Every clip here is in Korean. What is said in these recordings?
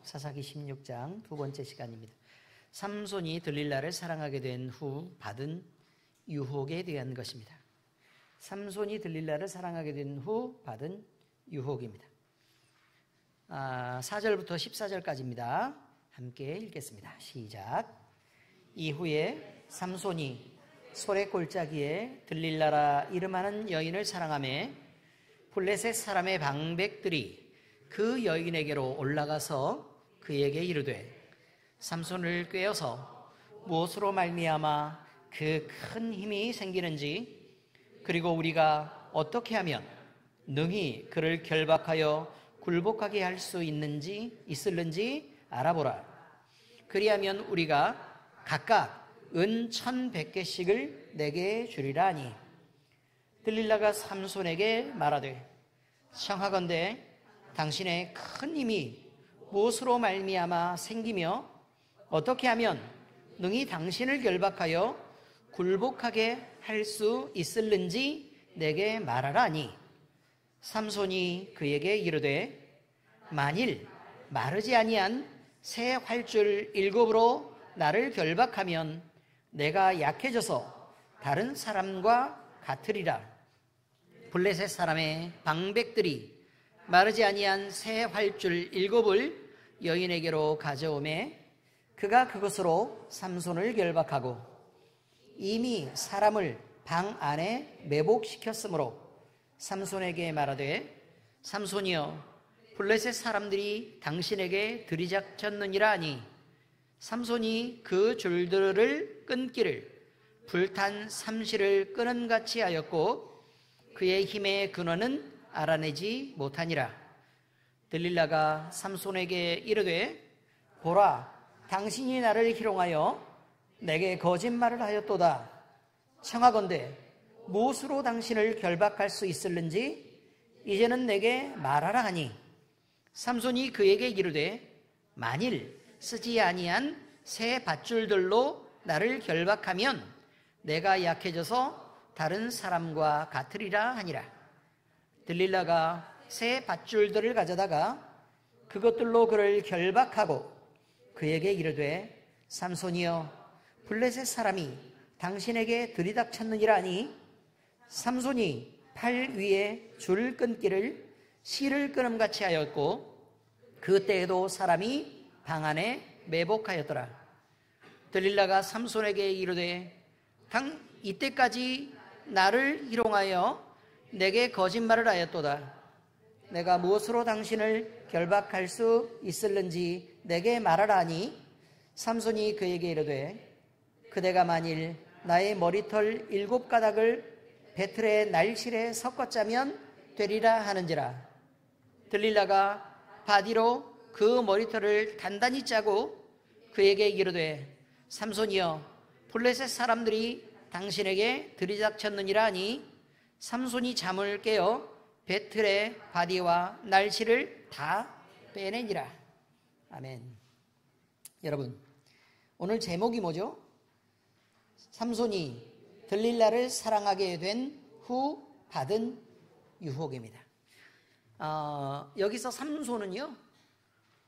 사사기 16장 두 번째 시간입니다. 삼손이 들릴라를 사랑하게 된 후 받은 유혹에 대한 것입니다. 삼손이 들릴라를 사랑하게 된 후 받은 유혹입니다. 4절부터 14절까지입니다. 함께 읽겠습니다. 시작. 이후에 삼손이 소래골짜기에 들릴라라 이름하는 여인을 사랑하며 블레셋 사람의 방백들이 그 여인에게로 올라가서 그에게 이르되 삼손을 꾀어서 무엇으로 말미암아 그 큰 힘이 생기는지 그리고 우리가 어떻게 하면 능히 그를 결박하여 굴복하게 할 수 있을는지 알아보라. 그리하면 우리가 각각 은 1,100개씩을 내게 주리라 하니 들릴라가 삼손에게 말하되 청하건대 당신의 큰 힘이 무엇으로 말미암아 생기며 어떻게 하면 능히 당신을 결박하여 굴복하게 할 수 있을는지 내게 말하라 하니 삼손이 그에게 이르되 만일 마르지 아니한 새 활줄 7으로 나를 결박하면 내가 약해져서 다른 사람과 같으리라. 블레셋 사람의 방백들이 마르지 아니한 새 활줄 7을 여인에게로 가져오매 그가 그것으로 삼손을 결박하고 이미 사람을 방 안에 매복시켰으므로 삼손에게 말하되 삼손이여 블레셋 사람들이 당신에게 들이닥쳤느니라 하니 삼손이 그 줄들을 끊기를 불탄 삼시를 끄는 같이 하였고 그의 힘의 근원은 알아내지 못하니라. 들릴라가 삼손에게 이르되 보라 당신이 나를 희롱하여 내게 거짓말을 하였도다. 청하건대 무엇으로 당신을 결박할 수 있을는지 이제는 내게 말하라 하니 삼손이 그에게 이르되 만일 쓰지 아니한 새 밧줄들로 나를 결박하면 내가 약해져서 다른 사람과 같으리라 하니라. 들릴라가 새 밧줄들을 가져다가 그것들로 그를 결박하고 그에게 이르되 삼손이여 블레셋 사람이 당신에게 들이닥쳤느니라 하니 삼손이 팔 위에 줄 끊기를 실을 끊음같이 하였고 그때에도 사람이 방 안에 매복하였더라. 들릴라가 삼손에게 이르되 이때까지 나를 희롱하여 내게 거짓말을 하였도다. 내가 무엇으로 당신을 결박할 수 있을는지 내게 말하라 하니 삼손이 그에게 이르되 그대가 만일 나의 머리털 7가닥을 배틀의 날실에 섞어 짜면 되리라 하는지라. 들릴라가 바디로 그 머리털을 단단히 짜고 그에게 이르되 삼손이여 블레셋 사람들이 당신에게 들이닥쳤느니라 하니 삼손이 잠을 깨어 배틀의 바디와 날씨를 다 빼내니라. 아멘. 여러분 오늘 제목이 뭐죠? 삼손이 들릴라를 사랑하게 된 후 받은 유혹입니다. 여기서 삼손은요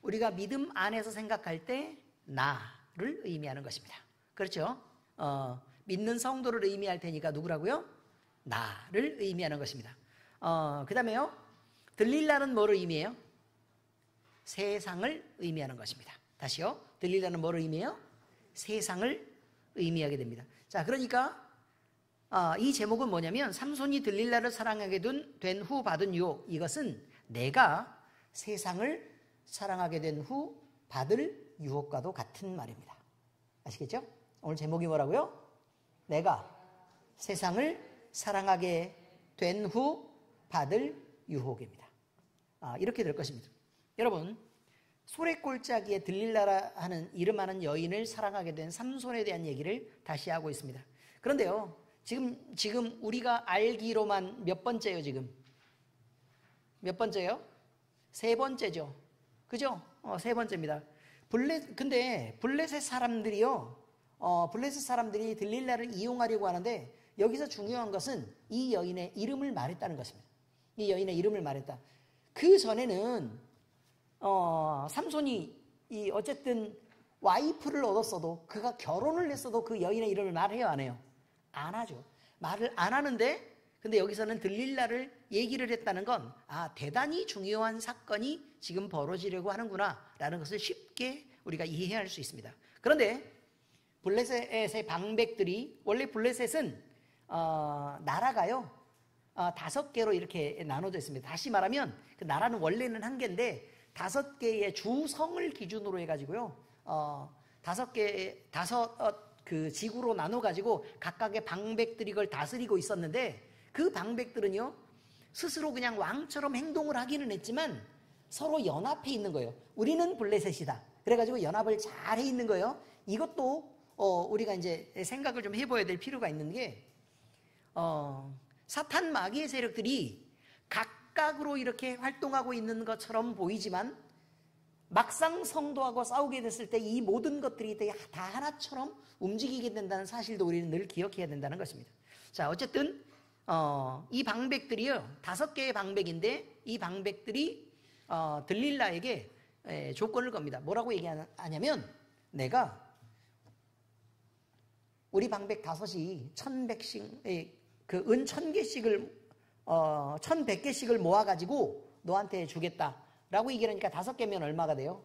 우리가 믿음 안에서 생각할 때 나를 의미하는 것입니다. 그렇죠? 믿는 성도를 의미할 테니까 누구라고요? 나를 의미하는 것입니다. 그 다음에요 들릴라는 뭐를 의미해요? 세상을 의미하는 것입니다. 다시요 들릴라는 뭐를 의미해요? 세상을 의미하게 됩니다. 자 그러니까 이 제목은 뭐냐면 삼손이 들릴라를 사랑하게 된 후 받은 유혹, 이것은 내가 세상을 사랑하게 된 후 받을 유혹과도 같은 말입니다. 아시겠죠? 오늘 제목이 뭐라고요? 내가 세상을 사랑하게 된 후 받을 유혹입니다. 이렇게 될 것입니다. 여러분 소래골짜기에 들릴라라 하는 이름하는 여인을 사랑하게 된 삼손에 대한 얘기를 다시 하고 있습니다. 그런데요 지금 우리가 알기로만 몇 번째요? 지금 몇 번째요? 세 번째죠. 그죠? 세 번째입니다. 근데 블레셋 사람들이요 블레셋 사람들이 들릴라를 이용하려고 하는데 여기서 중요한 것은 이 여인의 이름을 말했다는 것입니다. 이 여인의 이름을 말했다. 그 전에는 삼손이 어쨌든 와이프를 얻었어도 그가 결혼을 했어도 그 여인의 이름을 말해요, 안 해요? 안 하죠. 말을 안 하는데, 근데 여기서는 들릴라를 얘기를 했다는 건 대단히 중요한 사건이 지금 벌어지려고 하는구나 라는 것을 쉽게 우리가 이해할 수 있습니다. 그런데 블레셋의 방백들이, 원래 블레셋은 나라가요 5개로 이렇게 나눠져 있습니다. 다시 말하면 그 나라는 원래는 1개인데 5개의 주성을 기준으로 해가지고요 5개 그 지구로 나눠 가지고 각각의 방백들이 그걸 다스리고 있었는데, 그 방백들은요 스스로 그냥 왕처럼 행동을 하기는 했지만 서로 연합해 있는 거예요. 우리는 블레셋이다. 그래가지고 연합을 잘 해 있는 거예요. 이것도 우리가 이제 생각을 좀 해봐야 될 필요가 있는 게, 사탄 마귀의 세력들이 각각으로 이렇게 활동하고 있는 것처럼 보이지만 막상 성도하고 싸우게 됐을 때 이 모든 것들이 다 하나처럼 움직이게 된다는 사실도 우리는 늘 기억해야 된다는 것입니다. 자, 어쨌든 이 방백들이요 5개의 방백인데, 이 방백들이 들릴라에게 조건을 겁니다. 뭐라고 얘기하냐면, 내가 우리 방백 5이 1,100씩 그 은 1,000개씩을 1,100개씩을 모아가지고 너한테 주겠다 라고 얘기를 하니까 5개면 얼마가 돼요?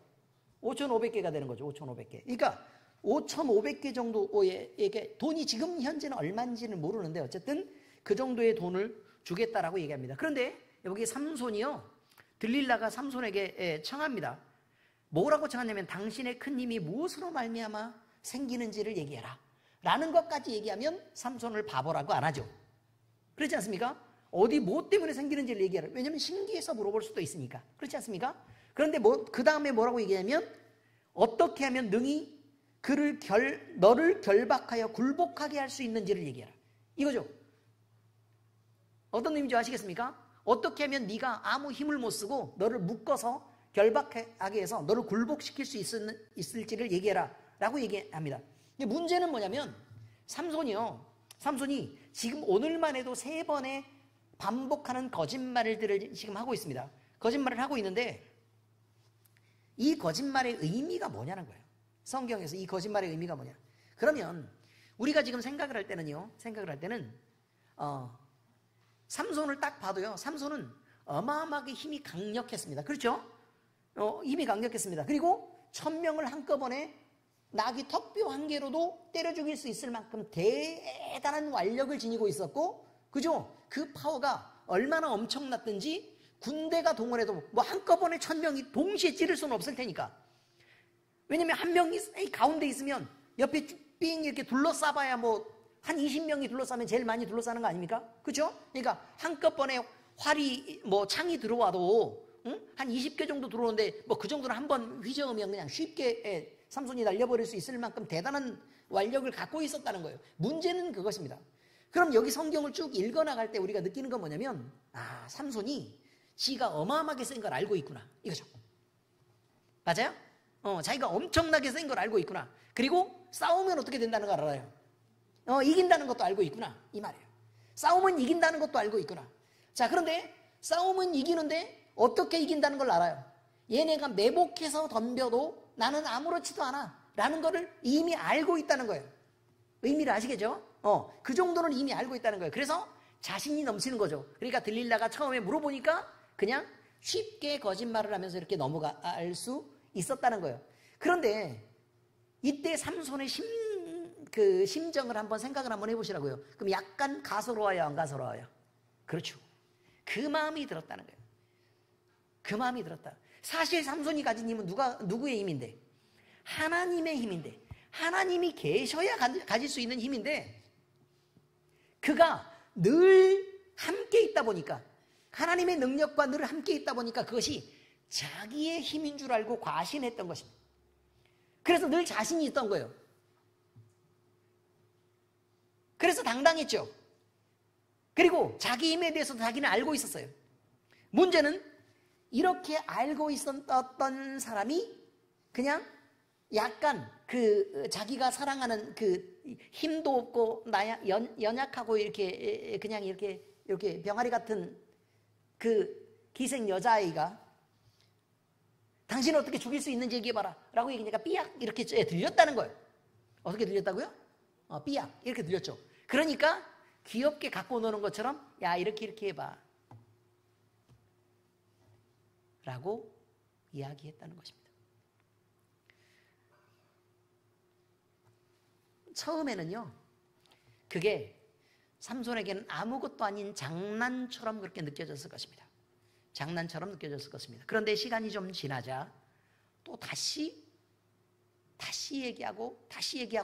5,500개가 되는 거죠. 5,500개. 그러니까 5,500개 정도의 돈이 지금 현재는 얼마인지는 모르는데 어쨌든 그 정도의 돈을 주겠다라고 얘기합니다. 그런데 여기 삼손이요, 들릴라가 삼손에게 청합니다. 뭐라고 청하냐면, 당신의 큰 힘이 무엇으로 말미암아 생기는지를 얘기해라 라는 것까지 얘기하면 삼손을 바보라고 안 하죠. 그렇지 않습니까? 어디 뭐 때문에 생기는지를 얘기하라. 왜냐하면 신기해서 물어볼 수도 있으니까. 그렇지 않습니까? 그런데 그 다음에 뭐라고 얘기하냐면, 어떻게 하면 능히 너를 결박하여 굴복하게 할 수 있는지를 얘기하라. 이거죠. 어떤 의미인지 아시겠습니까? 어떻게 하면 네가 아무 힘을 못 쓰고 너를 묶어서 결박하게 해서 너를 굴복시킬 수 있을지를 얘기해라 라고 얘기합니다. 근데 문제는 뭐냐면, 삼손이 지금 오늘만 해도 3번의 반복하는 거짓말들을 지금 하고 있습니다. 거짓말을 하고 있는데, 이 거짓말의 의미가 뭐냐는 거예요. 성경에서 이 거짓말의 의미가 뭐냐. 그러면 우리가 지금 생각을 할 때는 삼손을 딱 봐도요, 삼손은 어마어마하게 힘이 강력했습니다. 그렇죠? 힘이 강력했습니다. 그리고 1,000명을 한꺼번에 나귀 턱뼈 1개로도 때려 죽일 수 있을 만큼 대단한 완력을 지니고 있었고, 그죠? 그 파워가 얼마나 엄청났든지 군대가 동원해도 뭐 한꺼번에 1,000명이 동시에 찌를 수는 없을 테니까. 왜냐면 한 명이 가운데 있으면 옆에 삥 이렇게 둘러싸봐야 뭐 한 20명이 둘러싸면 제일 많이 둘러싸는 거 아닙니까? 그죠? 그러니까 한꺼번에 활이 뭐 창이 들어와도 한 20개 정도 들어오는데 뭐 그 정도는 한번 휘저으면 그냥 쉽게 삼손이 날려버릴 수 있을 만큼 대단한 완력을 갖고 있었다는 거예요. 문제는 그것입니다. 그럼 여기 성경을 쭉 읽어나갈 때 우리가 느끼는 건 뭐냐면, 삼손이 지가 어마어마하게 센 걸 알고 있구나 이거죠. 맞아요? 자기가 엄청나게 센 걸 알고 있구나. 그리고 싸우면 어떻게 된다는 걸 알아요. 이긴다는 것도 알고 있구나 이 말이에요. 싸우면 이긴다는 것도 알고 있구나. 자, 그런데 싸우면 이기는데 어떻게 이긴다는 걸 알아요. 얘네가 매복해서 덤벼도 나는 아무렇지도 않아 라는 거를 이미 알고 있다는 거예요. 의미를 아시겠죠? 그 정도는 이미 알고 있다는 거예요. 그래서 자신이 넘치는 거죠. 그러니까 들릴라가 처음에 물어보니까 그냥 쉽게 거짓말을 하면서 이렇게 넘어갈 수 있었다는 거예요. 그런데 이때 삼손의 심정을 한번 생각을 한번 해보시라고요. 그럼 약간 가소로워요, 안 가소로워요? 그렇죠. 그 마음이 들었다는 거예요. 그 마음이 들었다. 사실 삼손이 가진 힘은 누구의 힘인데? 하나님의 힘인데, 하나님이 계셔야 가질 수 있는 힘인데, 그가 늘 함께 있다 보니까, 하나님의 능력과 늘 함께 있다 보니까 그것이 자기의 힘인 줄 알고 과신했던 것입니다. 그래서 늘 자신이 있던 거예요. 그래서 당당했죠. 그리고 자기 힘에 대해서 자기는 알고 있었어요. 문제는 이렇게 알고 있었던 사람이 그냥 약간 자기가 사랑하는 힘도 없고 연약하고 이렇게 그냥 이렇게 병아리 같은 그 기생 여자아이가 당신은 어떻게 죽일 수 있는지 얘기해봐라 라고 얘기하니까 삐약 이렇게 들렸다는 거예요. 어떻게 들렸다고요? 삐약 이렇게 들렸죠. 그러니까 귀엽게 갖고 노는 것처럼 야 이렇게 해봐 라고 이야기했다는 것입니다. 처음에는요 그게 삼손에게는 아무것도 아닌 장난처럼 그렇게 느껴졌을 것입니다. 장난처럼 느껴졌을 것입니다. 그런데 시간이 좀 지나자 또 다시 얘기하고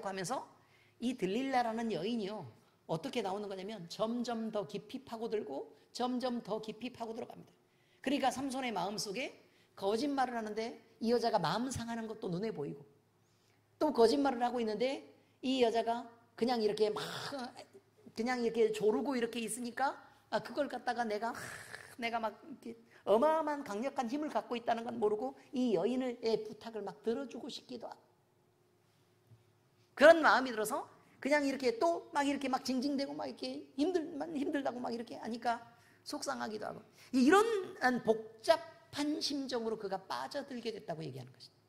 하면서 이 들릴라라는 여인이요 어떻게 나오는 거냐면 점점 더 깊이 파고들고 점점 더 깊이 파고들어갑니다. 그러니까 삼손의 마음속에 거짓말을 하는데 이 여자가 마음 상하는 것도 눈에 보이고 또 거짓말을 하고 있는데 이 여자가 그냥 이렇게 조르고 이렇게 있으니까 그걸 갖다가 내가 막 이렇게 어마어마한 강력한 힘을 갖고 있다는 건 모르고 이 여인의 부탁을 막 들어주고 싶기도 하고 그런 마음이 들어서 그냥 이렇게 또 막 이렇게 막 징징대고 막 이렇게 힘들다고 막 이렇게 하니까 속상하기도 하고 이런 복잡한 심정으로 그가 빠져들게 됐다고 얘기하는 것입니다.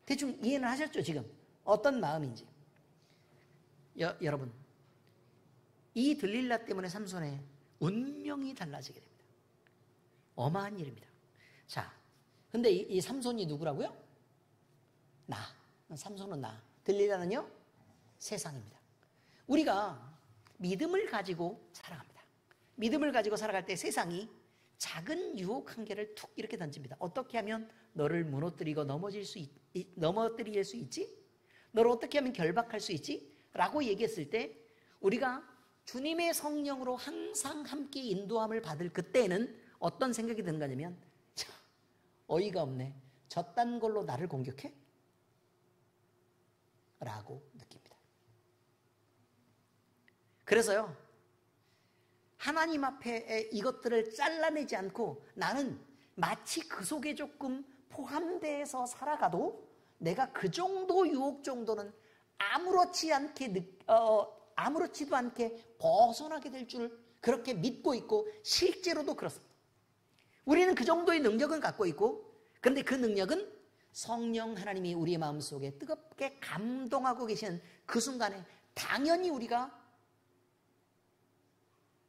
대충 이해는 하셨죠? 지금 어떤 마음인지. 여러분 이 들릴라 때문에 삼손의 운명이 달라지게 됩니다. 어마한 일입니다. 자, 근데 이 삼손이 누구라고요? 삼손은 들릴라는요? 세상입니다. 우리가 믿음을 가지고 살아갑니다. 믿음을 가지고 살아갈 때 세상이 작은 유혹 한 개를 툭 이렇게 던집니다. 어떻게 하면 너를 무너뜨리고 넘어뜨릴 수 있지? 너를 어떻게 하면 결박할 수 있지? 라고 얘기했을 때 우리가 주님의 성령으로 항상 함께 인도함을 받을 그때는 어떤 생각이 드는 거냐면 어이가 없네. 저딴 걸로 나를 공격해? 라고 느낍니다. 그래서요 하나님 앞에 이것들을 잘라내지 않고 나는 마치 그 속에 조금 포함되어서 살아가도 내가 그 정도 유혹 정도는 아무렇지도 않게 벗어나게 될 줄 그렇게 믿고 있고 실제로도 그렇습니다. 우리는 그 정도의 능력은 갖고 있고 그런데 그 능력은 성령 하나님이 우리의 마음속에 뜨겁게 감동하고 계시는 그 순간에 당연히 우리가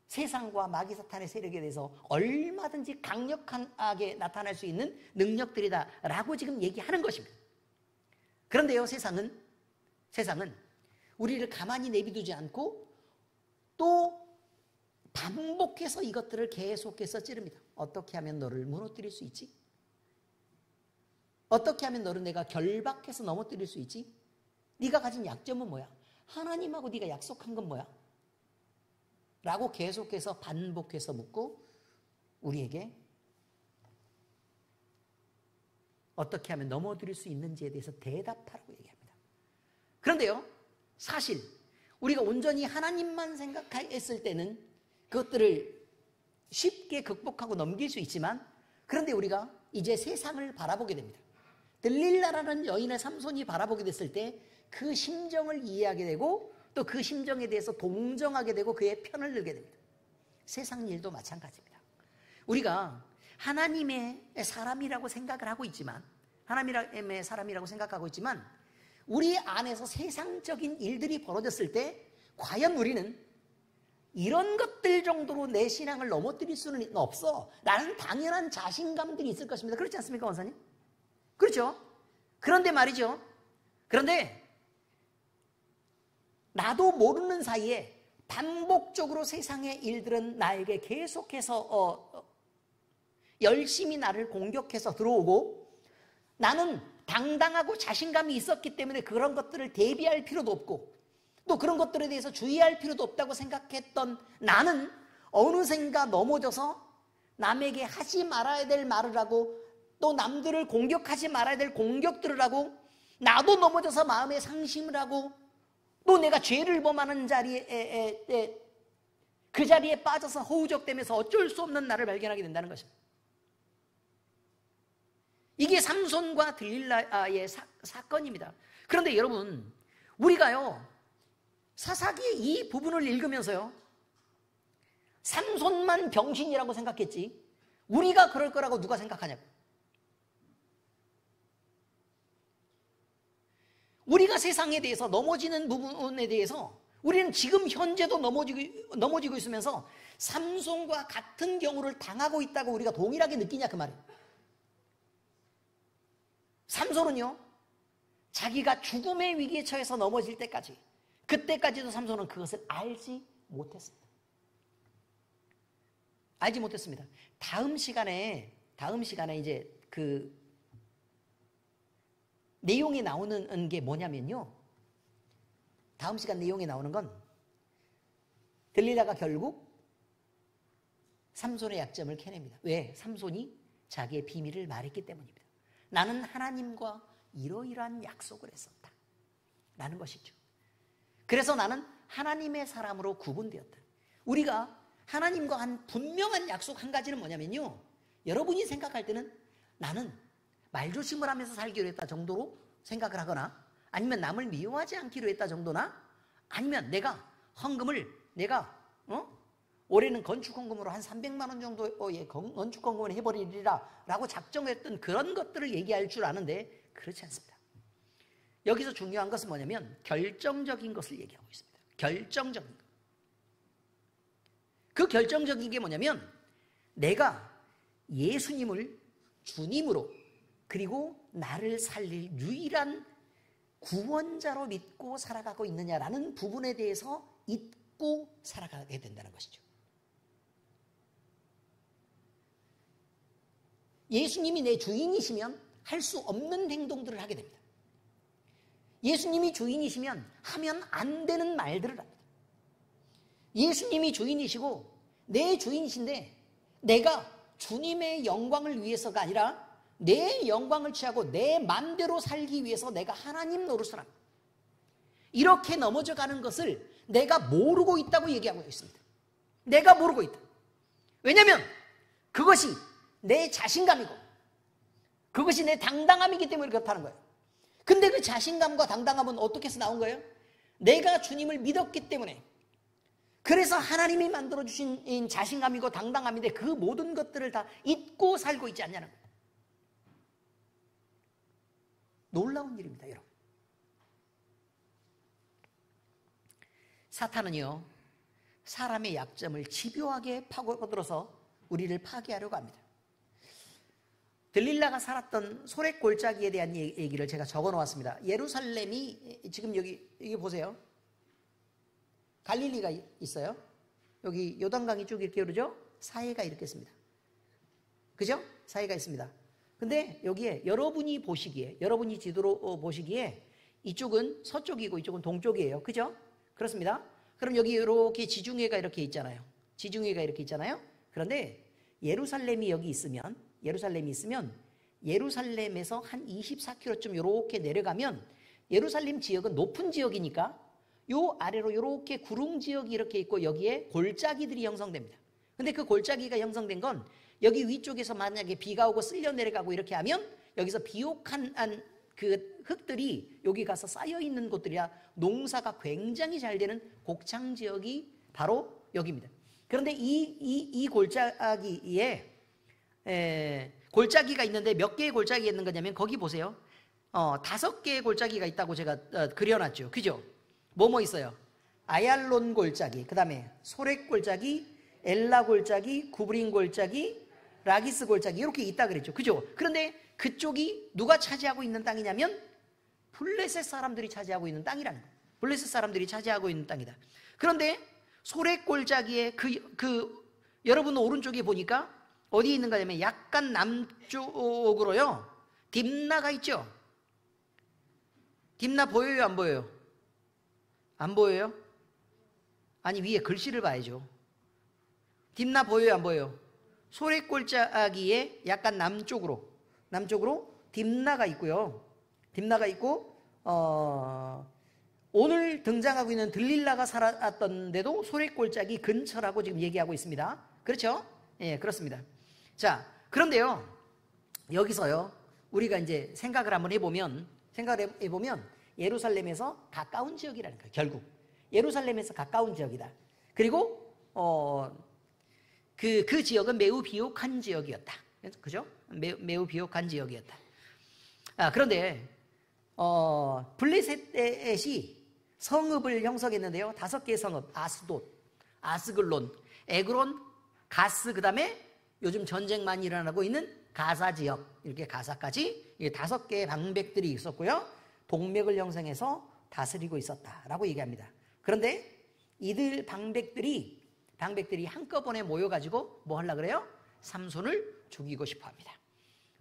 세상과 마귀 사탄의 세력에 대해서 얼마든지 강력하게 나타날 수 있는 능력들이다라고 지금 얘기하는 것입니다. 그런데요 세상은 우리를 가만히 내비두지 않고 또 반복해서 이것들을 계속해서 찌릅니다. 어떻게 하면 너를 무너뜨릴 수 있지? 어떻게 하면 너를 내가 결박해서 넘어뜨릴 수 있지? 네가 가진 약점은 뭐야? 하나님하고 네가 약속한 건 뭐야? 라고 계속해서 반복해서 묻고 우리에게 어떻게 하면 넘어뜨릴 수 있는지에 대해서 대답하라고 얘기합니다. 그런데요 사실 우리가 온전히 하나님만 생각했을 때는 그것들을 쉽게 극복하고 넘길 수 있지만 그런데 우리가 이제 세상을 바라보게 됩니다. 들릴라라는 여인의 삼손이 바라보게 됐을 때 그 심정을 이해하게 되고 또 그 심정에 대해서 동정하게 되고 그의 편을 들게 됩니다. 세상 일도 마찬가지입니다. 우리가 하나님의 사람이라고 생각을 하고 있지만 하나님의 사람이라고 생각하고 있지만 우리 안에서 세상적인 일들이 벌어졌을 때 과연 우리는 이런 것들 정도로 내 신앙을 넘어뜨릴 수는 없어 라는 당연한 자신감들이 있을 것입니다. 그렇지 않습니까 원사님? 그렇죠? 그런데 말이죠. 그런데 나도 모르는 사이에 반복적으로 세상의 일들은 나에게 계속해서 열심히 나를 공격해서 들어오고 나는 당당하고 자신감이 있었기 때문에 그런 것들을 대비할 필요도 없고 또 그런 것들에 대해서 주의할 필요도 없다고 생각했던 나는 어느샌가 넘어져서 남에게 하지 말아야 될 말을 하고 또 남들을 공격하지 말아야 될 공격들을 하고 나도 넘어져서 마음에 상심을 하고 또 내가 죄를 범하는 자리에 그 자리에 빠져서 허우적대면서 어쩔 수 없는 나를 발견하게 된다는 것입니다. 이게 삼손과 들릴라의 사건입니다. 그런데 여러분 우리가요 사사기의 이 부분을 읽으면서요 삼손만 병신이라고 생각했지 우리가 그럴 거라고 누가 생각하냐고. 우리가 세상에 대해서 넘어지는 부분에 대해서 우리는 지금 현재도 넘어지고 있으면서 삼손과 같은 경우를 당하고 있다고 우리가 동일하게 느끼냐 그 말이에요. 삼손은요, 자기가 죽음의 위기에 처해서 넘어질 때까지, 그때까지도 삼손은 그것을 알지 못했습니다. 알지 못했습니다. 다음 시간에 이제 그 내용이 나오는 게 뭐냐면요, 다음 시간 내용에 나오는 건 들릴라가 결국 삼손의 약점을 캐냅니다. 왜? 삼손이 자기의 비밀을 말했기 때문입니다. 나는 하나님과 이러이러한 약속을 했었다 라는 것이죠. 그래서 나는 하나님의 사람으로 구분되었다. 우리가 하나님과 한 분명한 약속 한 가지는 뭐냐면요, 여러분이 생각할 때는 나는 말조심을 하면서 살기로 했다 정도로 생각을 하거나, 아니면 남을 미워하지 않기로 했다 정도나, 아니면 내가 헌금을 올해는 건축 헌금으로 한 300만 원 정도의 건축 헌금을 해버리리라 라고 작정했던 그런 것들을 얘기할 줄 아는데 그렇지 않습니다. 여기서 중요한 것은 뭐냐면 결정적인 것을 얘기하고 있습니다. 결정적인 것. 그 결정적인 게 뭐냐면 내가 예수님을 주님으로, 그리고 나를 살릴 유일한 구원자로 믿고 살아가고 있느냐라는 부분에 대해서 잊고 살아가게 된다는 것이죠. 예수님이 내 주인이시면 할 수 없는 행동들을 하게 됩니다. 예수님이 주인이시면 하면 안 되는 말들을 합니다. 예수님이 주인이시고 내 주인이신데 내가 주님의 영광을 위해서가 아니라 내 영광을 취하고 내 맘대로 살기 위해서 내가 하나님 노릇을 합니다. 이렇게 넘어져 가는 것을 내가 모르고 있다고 얘기하고 있습니다. 내가 모르고 있다. 왜냐하면 그것이 내 자신감이고 그것이 내 당당함이기 때문에 그렇다는 거예요. 근데 그 자신감과 당당함은 어떻게 해서 나온 거예요? 내가 주님을 믿었기 때문에, 그래서 하나님이 만들어주신 자신감이고 당당함인데 그 모든 것들을 다 잊고 살고 있지 않냐는 거예요. 놀라운 일입니다, 여러분. 사탄은요, 사람의 약점을 집요하게 파고들어서 우리를 파괴하려고 합니다. 들릴라가 살았던 소렛 골짜기에 대한 얘기를 제가 적어 놓았습니다. 예루살렘이 지금 여기 보세요. 갈릴리가 있어요. 여기 요단강이 쭉 이렇게 흐르죠. 사해가 이렇게 있습니다. 그죠? 사해가 있습니다. 근데 여기에 여러분이 지도로 보시기에 이쪽은 서쪽이고 이쪽은 동쪽이에요. 그죠? 그렇습니다. 그럼 여기 이렇게 지중해가 이렇게 있잖아요. 그런데 예루살렘이 있으면 예루살렘에서 한 24km쯤 이렇게 내려가면 예루살렘 지역은 높은 지역이니까 요 아래로 이렇게 구릉 지역이 이렇게 있고 여기에 골짜기들이 형성됩니다. 근데 그 골짜기가 형성된 건 여기 위쪽에서 만약에 비가 오고 쓸려 내려가고 이렇게 하면 여기서 비옥한 그 흙들이 여기 가서 쌓여 있는 곳들이라 농사가 굉장히 잘 되는 곡창 지역이 바로 여기입니다. 그런데 이 골짜기에 골짜기가 있는데 몇 개의 골짜기가 있는 거냐면 거기 보세요. 5개의 골짜기가 있다고 제가 그려놨죠. 그죠? 뭐뭐 있어요? 아얄론 골짜기, 그 다음에 소렛 골짜기, 엘라 골짜기, 구브린 골짜기, 라기스 골짜기 이렇게 있다 그랬죠. 그죠? 그런데 그쪽이 누가 차지하고 있는 땅이냐면 블레셋 사람들이 차지하고 있는 땅이라는 거예요. 블레셋 사람들이 차지하고 있는 땅이다. 그런데 소렛 골짜기에 여러분 오른쪽에 보니까 어디에 있는 거냐면 약간 남쪽으로요. 딥나가 있죠. 딥나 보여요, 안 보여요? 안 보여요? 아니 위에 글씨를 봐야죠. 딥나 보여요, 안 보여요? 소렛 골짜기에 약간 남쪽으로 딥나가 있고요. 딥나가 있고 오늘 등장하고 있는 들릴라가 살았던 데도 소렛 골짜기 근처라고 지금 얘기하고 있습니다. 그렇죠? 예, 그렇습니다. 자, 그런데요, 여기서요, 우리가 이제 생각을 한번 해보면 예루살렘에서 가까운 지역이라는 거예요. 결국 예루살렘에서 가까운 지역이다. 그리고 그 지역은 매우 비옥한 지역이었다. 그죠? 매우 비옥한 지역이었다. 그런데 블레셋이 성읍을 형성했는데요. 5개의 성읍, 아스돗, 아스글론, 에그론, 가스, 그 다음에 요즘 전쟁 많이 일어나고 있는 가사 지역, 이렇게 가사까지 5개의 방백들이 있었고요. 동맥을 형성해서 다스리고 있었다라고 얘기합니다. 그런데 이들 방백들이 한꺼번에 모여가지고 뭐 하려고 그래요? 삼손을 죽이고 싶어 합니다.